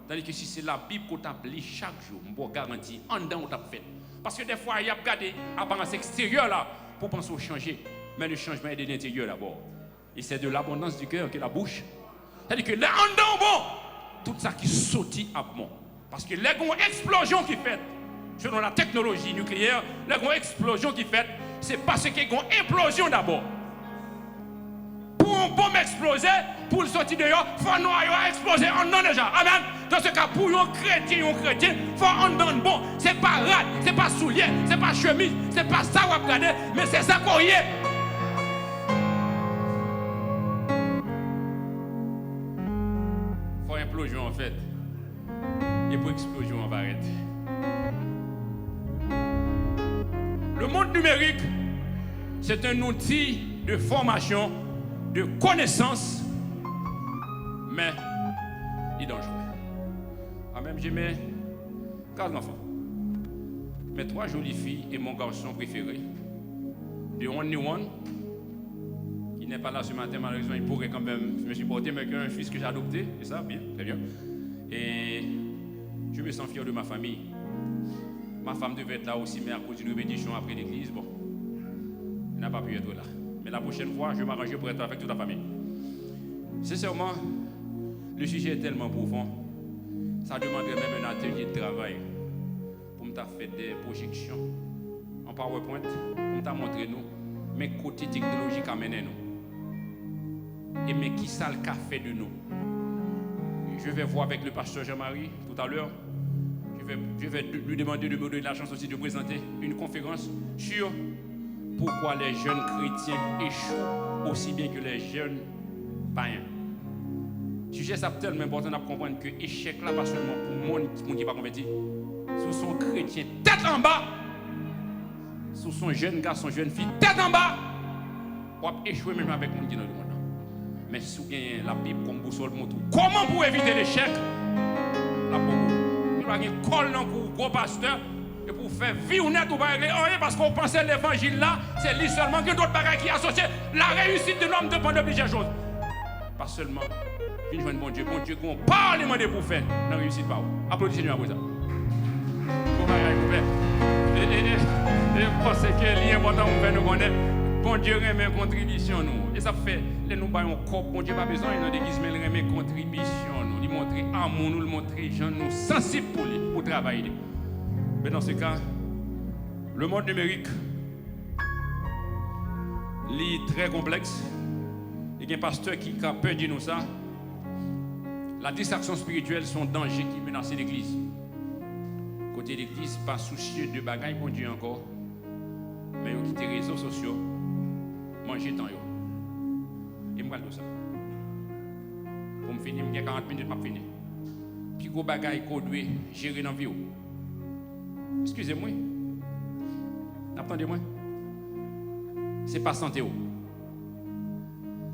C'est-à-dire que si c'est la Bible qu'on t'a lu chaque jour, on peut garantir en dedans on t'a fait. Parce que des fois, il y a regardé l'apparence extérieure là pour penser au changer. Mais le changement est de l'intérieur d'abord. Et c'est de l'abondance du cœur que la bouche. C'est-à-dire que là en dedans, bon, tout ça qui sautit à bon. Parce que les grandes explosions qui fait, selon la technologie nucléaire, les grandes explosions qui fait, c'est parce qu'il y a une implosion d'abord. Pour un bombe exploser, pour le sortir dehors, il faut noyer exploser en dedans déjà. Amen. Dans ce cas, pour un chrétien, il faut en dedans bon. Ce n'est pas rad, ce n'est pas soulier, ce n'est pas chemise, ce n'est pas ça qu'on va regarder, mais c'est ça qu'on y est. Il faut implosion en fait. Et pour explosion, on va arrêter. Le monde numérique, c'est un outil de formation, de connaissance, mais il est dangereux. Moi-même, j'ai mes 4 enfants. Mes 3 jolies filles et mon garçon préféré. The only one, qui n'est pas là ce matin, malheureusement, il pourrait quand même me supporter, mais qu'un fils que j'ai adopté, c'est ça, bien, très bien. Et je me sens fier de ma famille. Ma femme devait être là aussi, mais à cause d'une répétition après l'église, bon, elle n'a pas pu être là. Mais la prochaine fois, je vais m'arranger pour être avec toute la famille. Sincèrement, le sujet est tellement profond, ça demanderait même un atelier de travail pour me faire des projections en PowerPoint, pour me montrer nous, mes côtés technologiques amènent nous. Et mais qui ça le fait de nous? Je vais voir avec le pasteur Jean-Marie tout à l'heure. Je vais lui demander de me donner la chance aussi de présenter une conférence sur pourquoi les jeunes chrétiens échouent aussi bien que les jeunes païens. Le sujet est tellement important de comprendre que l'échec là, pas seulement pour le monde qui n'est pas converti, sous son chrétien tête en bas, sous son jeune garçon, jeune fille tête en bas, on va échouer même avec le monde qui est dans le monde. Mais si vous avez la Bible comme boussole, comment pour éviter l'échec? La Bible. pas un col pour gros pasteur et pour faire vie ou net ou pas régler rien parce qu'on pensait l'évangile là, c'est lui seulement que d'autres bagages qui associent la réussite de l'homme dépend de plusieurs choses. Pas seulement, puis je bon Dieu qu'on parle demandé pour faire, non réussite pas. Applaudissez Seigneur pour ça. Bon bagages pour faire. Et parce que l'important pour faire nous connaître, bon Dieu remet contribution nous. Et ça fait, les nous baillons corps, bon Dieu pas besoin de l'église, mais il remet contribution nous, lui montrer amour nous, lui montrer gens nous sensibles pour travailler. Mais dans ce cas, le monde numérique est très complexe. Il y a un pasteur qui a peur de dire nous ça. La distraction spirituelle sont un danger qui menace l'église. Côté l'église, pas soucieux de bagailles pour Dieu encore, mais ils quittent les réseaux sociaux, manger temps. Et je vais tout ça. Pour me finir, je 40 minutes pour finir. Puis gros bagailles qu'on doit gérer dans la vie. Excusez-moi. Attendez-moi. Ce n'est pas santé.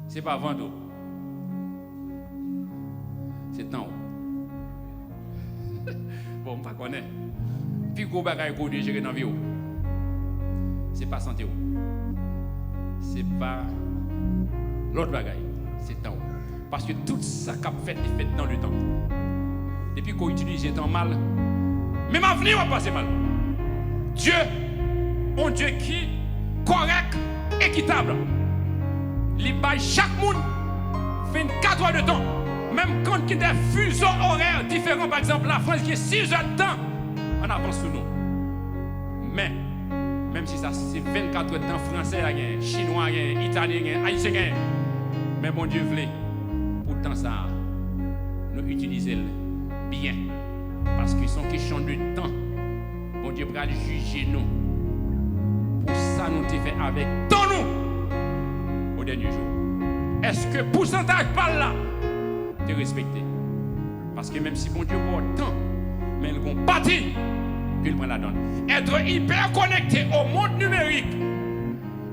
Ce n'est pas vendre. C'est temps. Bon, je ne connais pas. Puis gros bagaille qu'on doit gérer dans la vie. Ce n'est pas santé. Ce n'est pas l'autre bagaille. C'est temps. Parce que tout ça qu'a fait est fait dans le temps. Depuis qu'on utilise le temps mal, même l'avenir va passer mal. Dieu, un Dieu qui est correct, équitable. Il baille chaque monde 24 heures de temps. Même quand il y a des fuseaux horaires différents, par exemple la France qui est 6 heures de temps, on avance sur nous. Mais, même si ça c'est 24 heures de temps, français, chinois, italien, haïtien, mais mon Dieu voulait, pourtant ça, nous utiliser bien. Parce qu'ils sont question de temps. Bon Dieu va juger nous. Pour ça, nous t'ai fait avec ton nous au dernier jour. Est-ce que pourcentage par là, te respecter? Parce que même si bon Dieu voit tant, mais ils vont partir, qu'il prend la donne. Être hyper connecté au monde numérique,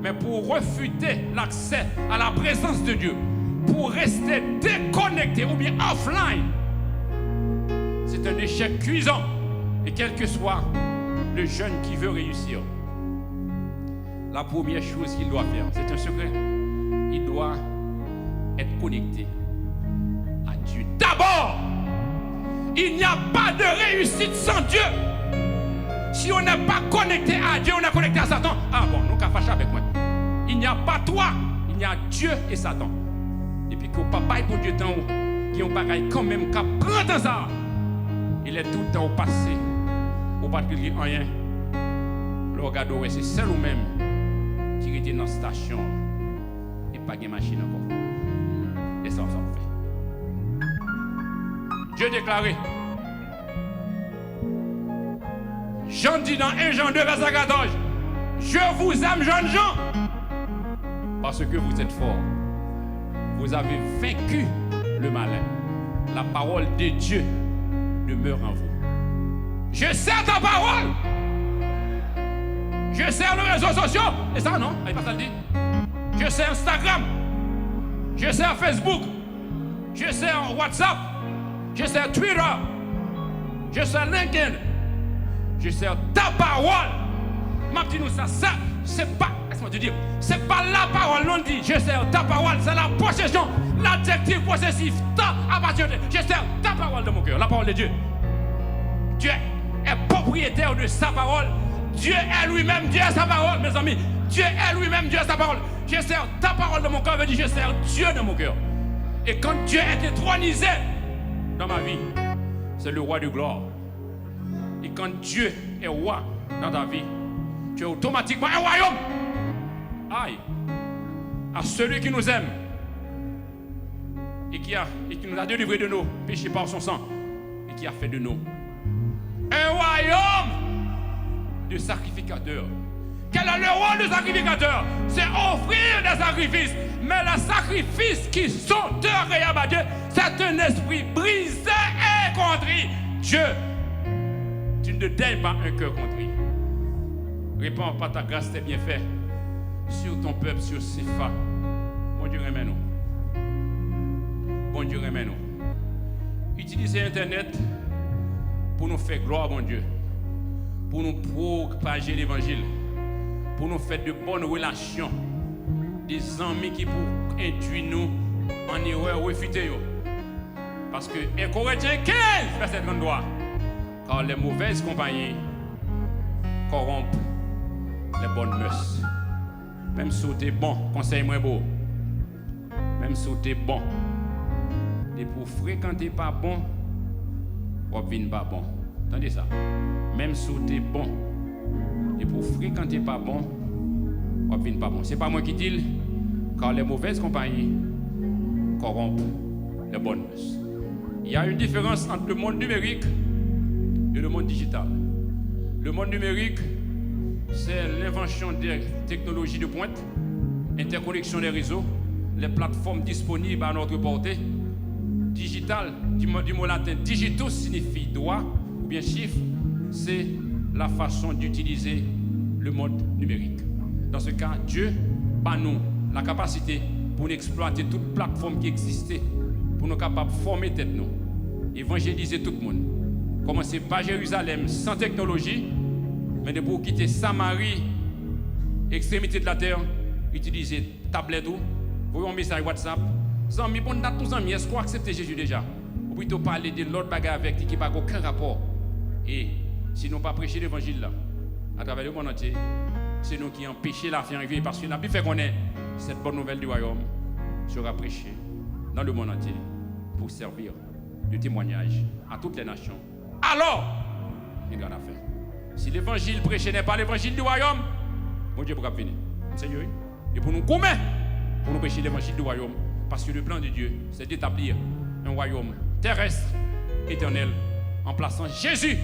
mais pour refuter l'accès à la présence de Dieu, pour rester déconnecté ou bien offline, c'est un échec cuisant. Et quel que soit le jeune qui veut réussir, la première chose qu'il doit faire, c'est un secret, il doit être connecté à Dieu. D'abord, il n'y a pas de réussite sans Dieu. Si on n'est pas connecté à Dieu, on est connecté à Satan. Ah bon, nous qu'à fâcher avec moi. Il n'y a pas toi, il y a Dieu et Satan. Et puis que papa et pour Dieu temps, qui ont pareil quand même qu'à prendre ça. Il est tout le temps au passé, au particulier rien. Le regard, c'est seul ou même qui était dans la station et pas de machine encore. Et ça, on s'en fait. Dieu déclaré. Jean dit dans 1 Jean 2, verset 14, je vous aime, jeunes gens, parce que vous êtes forts. Vous avez vaincu le malin. La parole de Dieu demeure en vous. Je sers ta parole. Je sers les réseaux sociaux. Et ça, non, il pas ça le dit. Je sers Instagram. Je sers Facebook. Je sers WhatsApp. Je sers Twitter. Je sers LinkedIn. Je sers ta parole. Ma dit nous ça, c'est pas, laisse-moi te dire, c'est pas la parole, non dit, je sers ta parole, c'est la possession, l'adjectif possessif, ta à partir de, je sers ta parole de mon cœur, la parole de Dieu. Dieu est propriétaire de sa parole. Dieu est lui-même, Dieu est sa parole, mes amis. Dieu est lui-même, Dieu est sa parole. Je sers ta parole de mon cœur, veut dire je sers Dieu de mon cœur. Et quand Dieu est intronisé dans ma vie, c'est le roi de gloire. Et quand Dieu est roi dans ta vie, tu es automatiquement un royaume. Aïe. À celui qui nous aime et qui nous a délivrés de nos péchés par son sang et qui a fait de nous un royaume de sacrificateurs. Quel est le rôle de sacrificateur? C'est offrir des sacrifices. Mais les sacrifices qui sont agréables à Dieu, c'est un esprit brisé et contrit. Dieu, tu ne daignes pas un cœur contrit. Répands par ta grâce tes bienfaits sur ton peuple, sur Sifa. Bon Dieu, remets-nous. Bon Dieu, remets-nous. Utilisez Internet pour nous faire gloire à mon Dieu, pour nous propager l'évangile, pour nous faire de bonnes relations, des amis qui pour induire nous en erreur, réfuter. Parce que 1 Corinthiens 15, verset 33, car les mauvaises compagnies corrompent les bonnes mœurs. Même si tu es bon, conseil moins beau. Même si tu es bon, et pour fréquenter pas bon, on vient pas bon. Entendez ça? Même si tu es bon, et pour fréquenter pas bon, on vient pas bon. C'est pas moi qui dis, car les mauvaises compagnies corrompent les bonnes mœurs. Il y a une différence entre le monde numérique et le monde digital. Le monde numérique, c'est l'invention des technologies de pointe, interconnexion des réseaux, les plateformes disponibles à notre portée. Digital, du mot latin digitus signifie doigt ou bien chiffre, c'est la façon d'utiliser le monde numérique. Dans ce cas, Dieu bat nous la capacité pour exploiter toute plateforme qui existait, pour nous capables de former tête nous, évangéliser tout le monde. Commencer par Jérusalem sans technologie, mais de pour quitter Samarie, extrémité de la terre, utiliser tablette ou, voyons un message WhatsApp. Zami, bon date tous amis, est-ce qu'on accepte Jésus déjà? Ou plutôt parler de l'autre bagarre avec qui n'a aucun rapport. Et si nous pas prêcher l'évangile là, à travers le monde entier, c'est nous qui empêchons la fin arriver parce que la Bible fait qu'on est cette bonne nouvelle du royaume sera prêchée dans le monde entier pour servir de témoignage à toutes les nations. Alors, il y a une affaire. Si l'évangile prêché n'est pas l'évangile du royaume, mon Dieu pourra venir. Seigneur, et pour nous commettre, pour nous prêcher l'évangile du royaume, parce que le plan de Dieu, c'est d'établir un royaume terrestre, éternel, en plaçant Jésus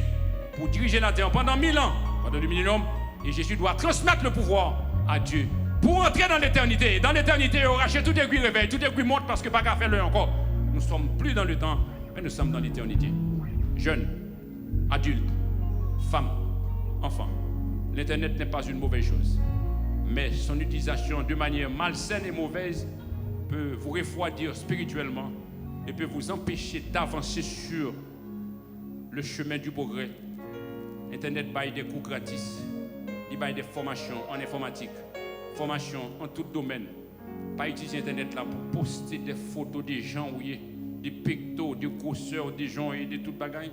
pour diriger la terre pendant 1000 ans, pendant le millénium, et Jésus doit transmettre le pouvoir à Dieu pour entrer dans l'éternité. Et dans l'éternité, il aura tout aiguille réveil, tout aiguille monte parce que pas qu'à faire le encore. Nous ne sommes plus dans le temps, mais nous sommes dans l'éternité. Jeunes, adultes, femmes, enfants, l'Internet n'est pas une mauvaise chose, mais son utilisation de manière malsaine et mauvaise peut vous refroidir spirituellement et peut vous empêcher d'avancer sur le chemin du progrès. Internet baille des cours gratis, il baille des formations en informatique, formations en tout domaine. Pas utiliser Internet là pour poster des photos des gens, oui, des pectos, des grosseurs, des gens et de toute bagaille,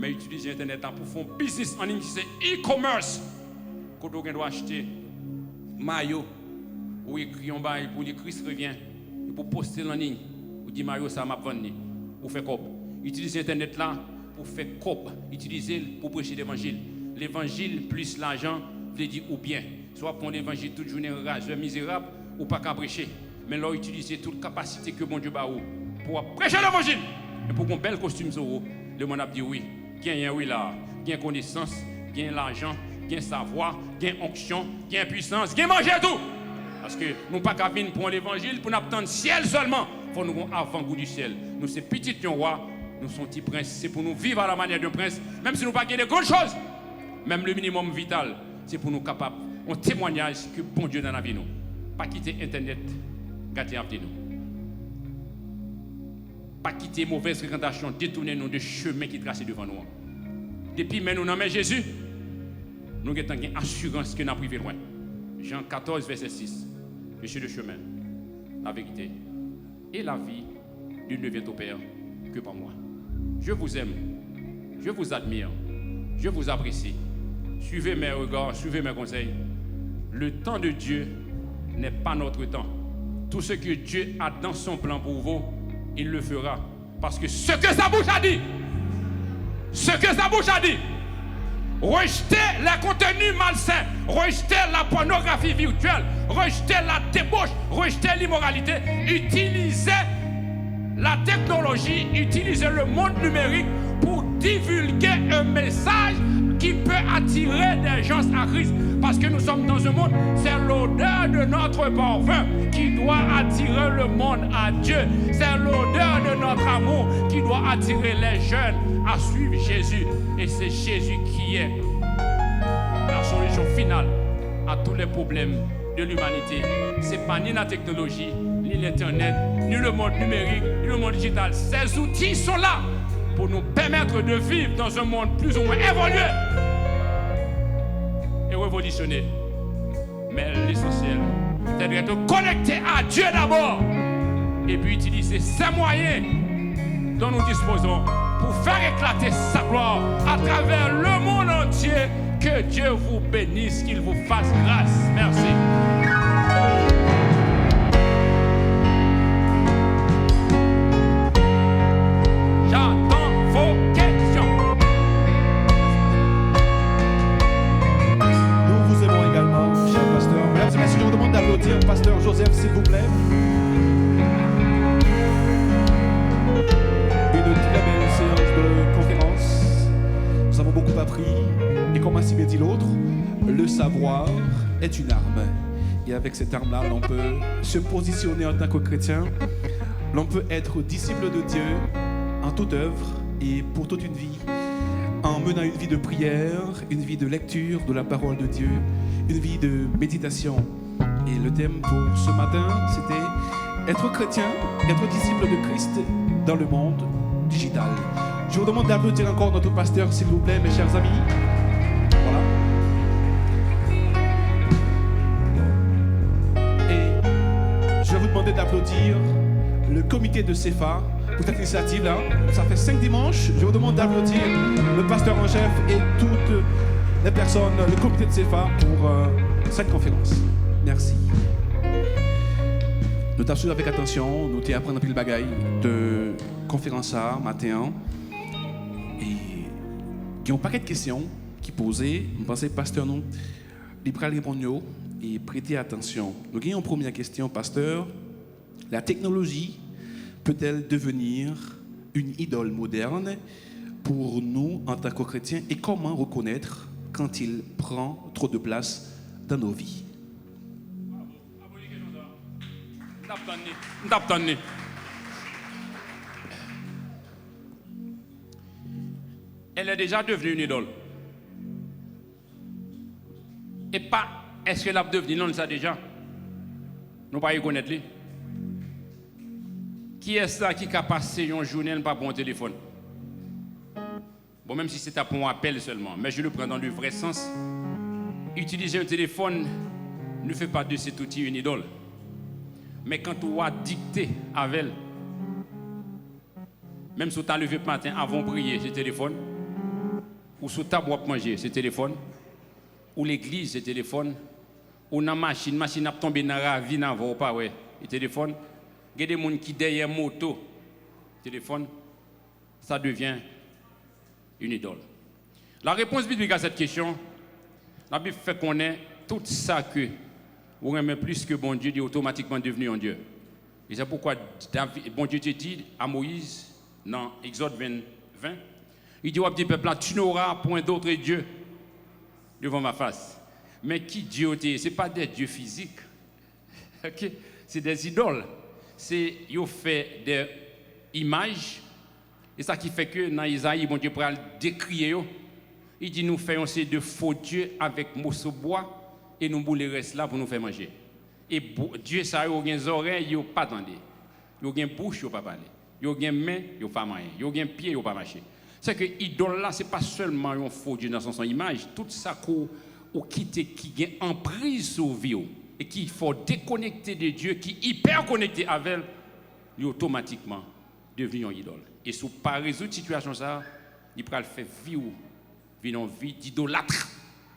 mais utiliser Internet là pour faire un business en ligne, c'est e-commerce. Quand on doit acheter maillot ou écrit en bail pour dire Christ revient. Pour poster en ligne, vous dites Mario, ça m'a vendu, pour faire cop. Utilisez Internet là pour faire cop, utilisez pour prêcher l'évangile. L'évangile plus l'argent, veut dire ou bien. Soit pour l'évangile toute journée rageux, misérable, ou pas qu'à prêcher. Mais là, utilisez toute capacité que mon Dieu a pour prêcher l'évangile. Et pour qu'on bel costume sur vous, le monde a dit oui. Gain oui là, gain connaissance, gain l'argent, gain savoir, gain onction, gain puissance, gain manger tout. Parce que nous ne pouvons pas venir pour l'évangile, pour n'attendre le ciel seulement. Il faut nous avoir avant-goût du ciel. Nous sommes petits rois, nous sommes petits princes. C'est pour nous vivre à la manière d'un prince, même si nous ne pouvons pas gagner de grandes choses. Même le minimum vital, c'est pour nous capables. On témoignage que bon Dieu dans la vie nous. Pas quitter Internet, gâter avec nous. Pas quitter mauvaise fréquentation, détourner nous de chemin qui tracé devant nous. Depuis que nous nommons Jésus, nous avons une assurance que nous avons privé loin. Jean 14, verset 6. Je suis le chemin, la vérité et la vie. Nul ne vient au Père que par moi. Je vous aime, je vous admire, je vous apprécie. Suivez mes regards, suivez mes conseils. Le temps de Dieu n'est pas notre temps. Tout ce que Dieu a dans son plan pour vous, il le fera. Parce que ce que sa bouche a dit, rejetez les contenus malsains, rejetez la pornographie virtuelle, rejetez la débauche, rejetez l'immoralité, utilisez la technologie, utilisez le monde numérique pour divulguer un message qui peut attirer des gens à Christ. Parce que nous sommes dans un monde, c'est l'odeur de notre parfum qui doit attirer le monde à Dieu. C'est l'odeur de notre amour qui doit attirer les jeunes à suivre Jésus. Et c'est Jésus qui est la solution finale à tous les problèmes de l'humanité. Ce n'est pas ni la technologie, ni l'Internet, ni le monde numérique, ni le monde digital. Ces outils sont là pour nous permettre de vivre dans un monde plus ou moins évolué et révolutionné. Mais l'essentiel, c'est d'être connecté à Dieu d'abord et puis utiliser ces moyens dont nous disposons pour faire éclater sa gloire à travers le monde entier. Que Dieu vous bénisse, qu'il vous fasse grâce. Merci. J'attends vos questions. Nous vous aimons également, cher pasteur. Mesdames et messieurs, je vous demande d'applaudir le pasteur Joseph, s'il vous plaît. Une très belle séance de conférence. Nous avons beaucoup appris. Et comme ainsi bien dit l'autre, le savoir est une arme. Et avec cette arme-là, l'on peut se positionner en tant que chrétien. L'on peut être disciple de Dieu en toute œuvre et pour toute une vie, en menant une vie de prière, une vie de lecture de la parole de Dieu, une vie de méditation. Et le thème pour ce matin, c'était être chrétien, être disciple de Christ dans le monde digital. Je vous demande d'applaudir encore notre pasteur, s'il vous plaît, mes chers amis. Voilà. Et je vais vous demander d'applaudir le comité de CEFA pour cette initiative-là. Ça fait 5 dimanches. Je vous demande d'applaudir le pasteur en chef et toutes les personnes, le comité de CEFA pour cette conférence. Merci. Nous t'assurons avec attention, nous t'y apprenons le bagaille de conférence à matin. Et il y a un paquet de questions qui posaient. Je pense que le pasteur nous, il prend répondre et prêter attention. Nous avons une première question, pasteur. La technologie peut-elle devenir une idole moderne pour nous en tant que chrétiens et comment reconnaître quand il prend trop de place dans nos vies? Elle est déjà devenue une idole. Et pas, est-ce qu'elle a devenu, non, ça déjà. Nous ne pouvons pas y connaître. Qui est ça qui a passé une journée et pas pour un téléphone? Bon, même si c'est pour un appel seulement, mais je le prends dans le vrai sens. Utiliser un téléphone ne fait pas de cet outil une idole. Mais quand tu as dicté avec elle, même si tu as levé le matin avant de prier, c'est téléphone, ou sur ta boîte manger, c'est téléphone, ou l'église, c'est téléphone, ou dans la machine a tombé dans la ravine avant, pas ouais, c'est téléphone. Il y a des gens qui derrière moto, téléphone, ça devient une idole. La réponse biblique à cette question, la Bible fait qu'on est tout ça que vous aimez plus que bon Dieu est automatiquement devenu un Dieu. Et c'est pourquoi bon Dieu te dit à Moïse, dans Exode 20, il dit au petit peuple, tu n'auras point d'autre Dieu devant ma face. Mais qui Dieu t'es? Ce n'est pas des dieux physiques, okay? C'est des idoles. C'est ils fait des images. Et ça qui fait que dans Isaïe, bon Dieu pourra décrire. Il dit nous faisons ces de faux dieux avec morceaux de bois et nous boulons le reste là pour nous faire manger. Et Dieu ça il a des oreilles, il pas attendre. Il a une bouche, il pas parler. Il a une main, il pas manger. Il a un pied, il pas marcher. C'est que idole là, c'est pas seulement un faux dieu dans son image, tout ça qui a en prise sur vie et qu'il faut déconnecter de Dieu, qui est hyper connecté avec elle, il est automatiquement devenu une idole. Et si vous ne résoudre cette situation, ça, il peut le faire vivre une vie d'idolâtre.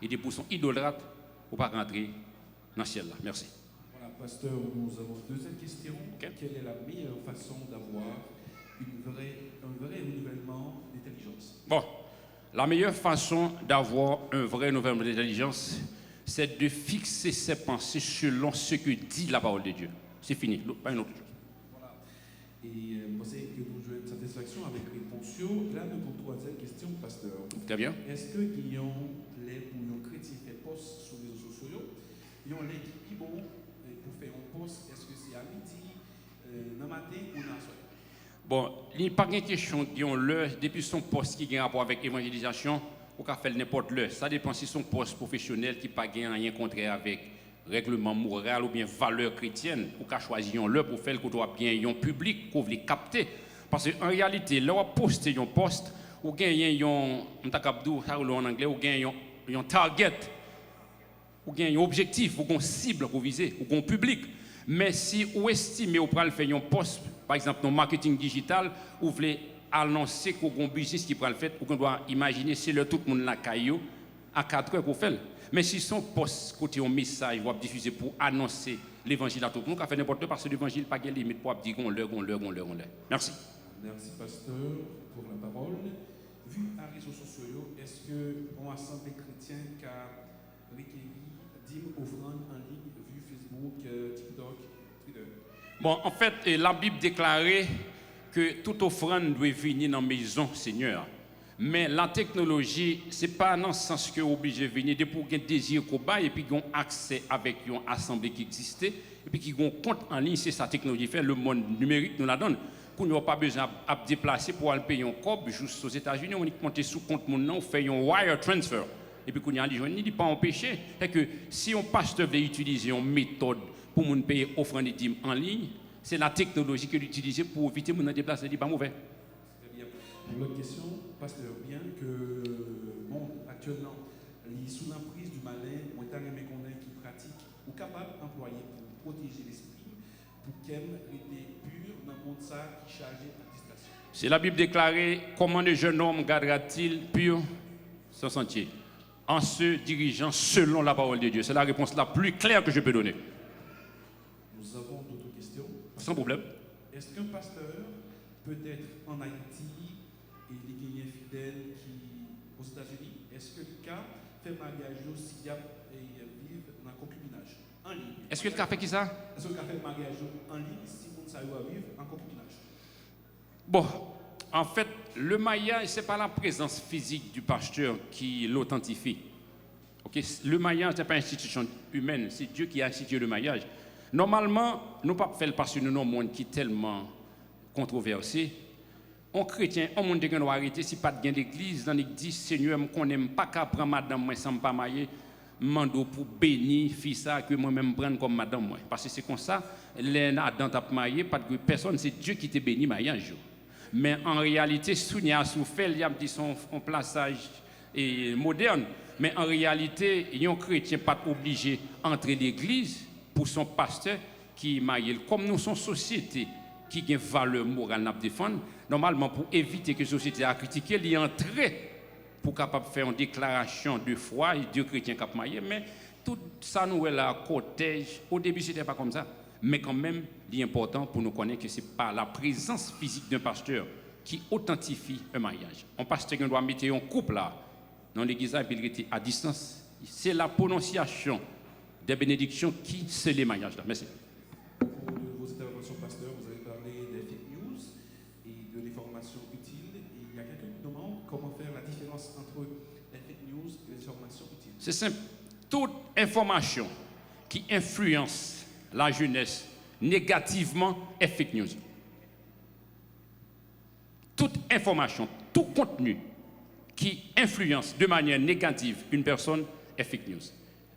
Et des pour son idolâtre, vous ne pouvez pas rentrer dans le ciel là. Merci. Voilà, pasteur, nous avons une deuxième question. Okay. Quelle est la meilleure façon d'avoir un vrai renouvellement d'intelligence? Bon, la meilleure façon d'avoir un vrai renouvellement d'intelligence, c'est de fixer ses pensées selon ce que dit la parole de Dieu. C'est fini, pas une autre chose. Voilà. Et je pense que nous jouons une satisfaction avec réponse. Là, notre troisième question, pasteur. Très bien. Est-ce que les chrétiens qui postent sur les réseaux sociaux, ils ont l'équipe qui bon pour faire un post? Est-ce que c'est à midi, dans le matin ou dans la soirée? Bon, il n'y a pas de question qui ont l'heure, depuis son poste qui a un rapport avec l'évangélisation, ou qu'à faire n'importe l'heure. Ça dépend si son poste professionnel qui n'a pas rien contraire avec règlement moral ou bien valeur chrétienne, ou qu'à choisir l'heure pour faire que tu aies bien un public, qu'on veut capter. Parce qu'en réalité, là, on poste un poste, ou gagne un en anglais, ou gagne un target, ou gagne un objectif, ou une cible pour viser, ou un public. Mais si vous estimez ou pral faire un poste, par exemple, dans le marketing digital, ou vous voulez annoncer qu'on a un business qui pral fait, ou qu'on doit imaginer si le tout le monde la caillou à 4 heures pour faire. Mais si son poste côté un message va diffuser pour annoncer l'évangile à tout le monde, on fait n'importe quoi parce que l'évangile pas de limite pour dire qu'on l'heure. Merci. Merci, pasteur, pour la parole. Vu à réseaux sociaux, est-ce que on assemblée chrétien qui a recueilli 10 offrandes en ligne, vu Facebook, TikTok, Twitter? Bon, en fait, la Bible déclarait que toute offrande doit venir dans la maison, Seigneur. Mais la technologie, ce n'est pas dans le sens que vous êtes obligé de venir pour un désir qu'on et puis qu'on accès avec une assemblée qui existait, et puis qui ont compte en ligne, c'est sa technologie fait, le monde numérique nous la donne. Qu'on n'a pas besoin de déplacer pour aller payer un cob juste aux États-Unis, on monte sous compte mon nom, on fait un wire transfer. Et puis qu'on y a les gens, il n'est pas empêché. C'est que si un pasteur veut utiliser une méthode pour nous payer offrande et dîmes en ligne, c'est la technologie qu'il utilise pour éviter de déplacer, c'est pas mauvais. Très bien. Une autre question, pasteur, bien que le monde actuellement, les sous l'emprise du malin, on est arrivé qu'on ait qui pratique ou capable d'employer pour protéger l'esprit, pour qu'elle était pure dans le monde ça qui chargeait à distraction. C'est la Bible déclarée, comment le jeune homme gardera-t-il pur son sentier? En se dirigeant selon la parole de Dieu. C'est la réponse la plus claire que je peux donner. Nous avons d'autres questions. Sans problème. Est-ce qu'un pasteur peut être en Haïti et les Guinéens fidèles qui aux États-Unis? Est-ce que le cas fait mariage aussi et vivre dans le concubinage en ligne? Est-ce que le cas fait qui ça? Est-ce que le cas fait mariage en ligne si on sait vivre en concubinage? Bon, en fait, le mariage, ce n'est pas la présence physique du pasteur qui l'authentifie. Okay? Le mariage, ce n'est pas une institution humaine, c'est Dieu qui a institué le mariage. Normalement, nous ne pouvons pas faire parce que nous avons un monde qui est tellement controversé. Un chrétien, un monde qui doit arrêter si pas de gain d'église, dans l'église, Seigneur, je ne connais pas qu'à prendre madame, moi, sans pas marier, mando pour bénir, fils ça, que moi-même prendre comme madame, moi. Parce que c'est comme ça, les Adam t'a marié, pas de personne, c'est Dieu qui t'a béni mariage. Mais en réalité, si il y a souffert, il y a son plaçage moderne. Mais en réalité, un chrétien n'est pas obligé d'entrer l'église pour son pasteur qui est marié. Comme nous sommes société qui a une valeur morale à défendre, normalement, pour éviter que la société a critiqué, il y a entré pour capable faire une déclaration de foi et Dieu chrétien qui a marié. Mais tout ça, nous, là, cortège, au début, ce n'était pas comme ça. Mais quand même, il est important pour nous connaître que ce n'est pas la présence physique d'un pasteur qui authentifie un mariage. Un pasteur qui doit mettre un couple là, dans l'église, et il était à distance. C'est la prononciation des bénédictions qui scellent les mariages là. Merci. Au cours de vos interventions, pasteur, vous avez parlé des fake news et de l'information utile. Et il y a quelqu'un qui demande comment faire la différence entre les fake news et les informations utiles. C'est simple. Toute information qui influence la jeunesse négativement est fake news. Toute information, tout contenu qui influence de manière négative une personne est fake news.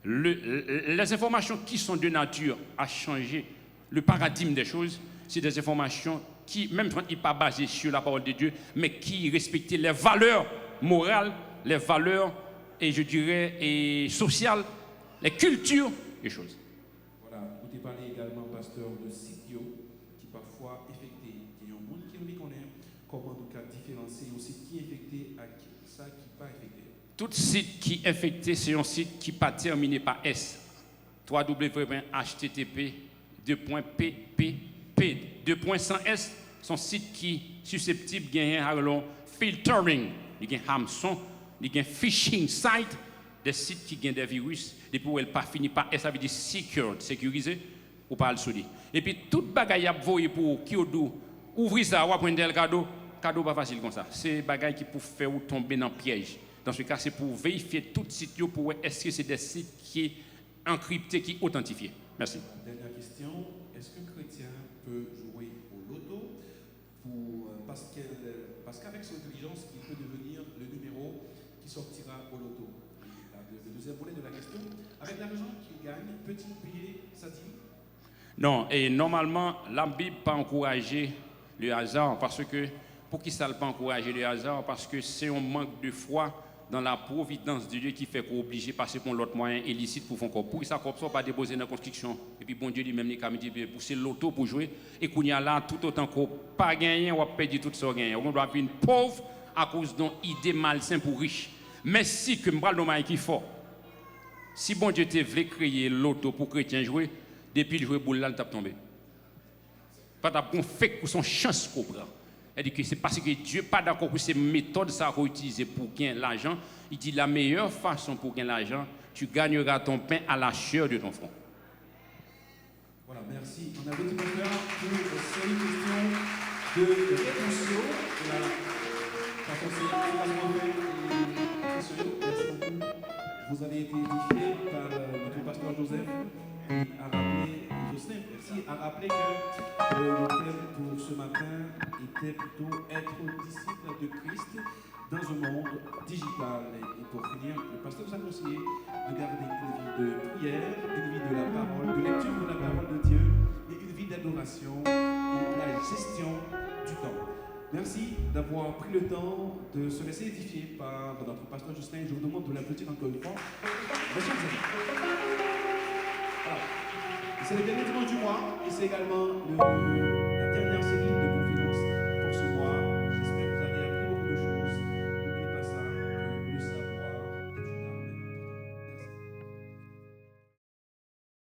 Les informations qui sont de nature à changer le paradigme des choses, c'est des informations qui, même quand ils ne sont pas basées sur la parole de Dieu, mais qui respectent les valeurs morales, les valeurs, et je dirais, et sociales, les cultures des choses. Voilà, vous avez parlé également, pasteur, de sites qui parfois affectés. Il y a un monde qui nous connaît, comment nous différencier aussi qui est affecté à ça qui n'est pas affecté. Tout site qui est infecté, c'est un site qui n'est pas terminé par S. www.http 2.pp2.100S, son site qui est susceptible de gagner un filtering, il y a un hameçon, il y a un phishing site, des sites qui ont des virus, depuis où elle pas fini par S, ça veut dire secured, sécurisé, ou pas le souder. Et puis, toute bagaille à voyer pour qui ouvrir ça, ou prendre le cadeau pas facile comme ça. C'est bagaille qui pour faire ou tomber dans le piège. Dans ce cas, c'est pour vérifier tout site pour voir est-ce que c'est des sites qui sont encryptés, qui sont authentifiés. Merci. Dernière question. Est-ce qu'un chrétien peut jouer au loto parce qu'avec son intelligence, il peut devenir le numéro qui sortira au loto? Le deuxième volet de la question. Avec l'argent qu'il gagne, peut-il payer sa dîme? Non, et normalement, la Bible n'a pas encouragé le hasard, parce que, pour qui ça ne pas encourager le hasard? Parce que c'est un manque de foi dans la providence de Dieu qui fait qu'on est obligé de passer pour l'autre moyen illicite pour faire corps. Pour ça, comme ça, pas déposer dans la construction. Et puis, bon Dieu lui-même, il a pousser l'auto pour jouer. Et qu'on y a là, tout autant qu'on pas gagné, on a perdu tout ça gagné. On doit être une pauvre à cause d'une idée malsaine pour riche. Mais si, que je parle qui fort, si bon Dieu te voulait créer l'auto pour chrétien jouer, depuis le jouer boule là, il tape tombé. Pas d'avoir fait pour son chance qu'on prend. Elle dit que c'est parce que Dieu n'est pas d'accord pour ces méthodes ça qu'on utilise pour gagner l'argent. Il dit la meilleure façon pour gagner l'argent, tu gagneras ton pain à la chair de ton front. Voilà, merci. On avait dit bonheur pour ces questions de rétention de la Merci beaucoup. Vous avez été édifié par notre pasteur Joseph a rappelé que le thème pour ce matin était plutôt être disciple de Christ dans un monde digital. Et pour finir, le pasteur nous a conseillé de garder une vie de prière, une vie de la parole, de lecture de la parole de Dieu et une vie d'adoration et la gestion du temps. Merci d'avoir pris le temps de se laisser édifier par notre pasteur Justin. Je vous demande de l'applaudir encore une fois. Merci, vous avez. Voilà. C'est le dernier dimanche du mois et c'est également le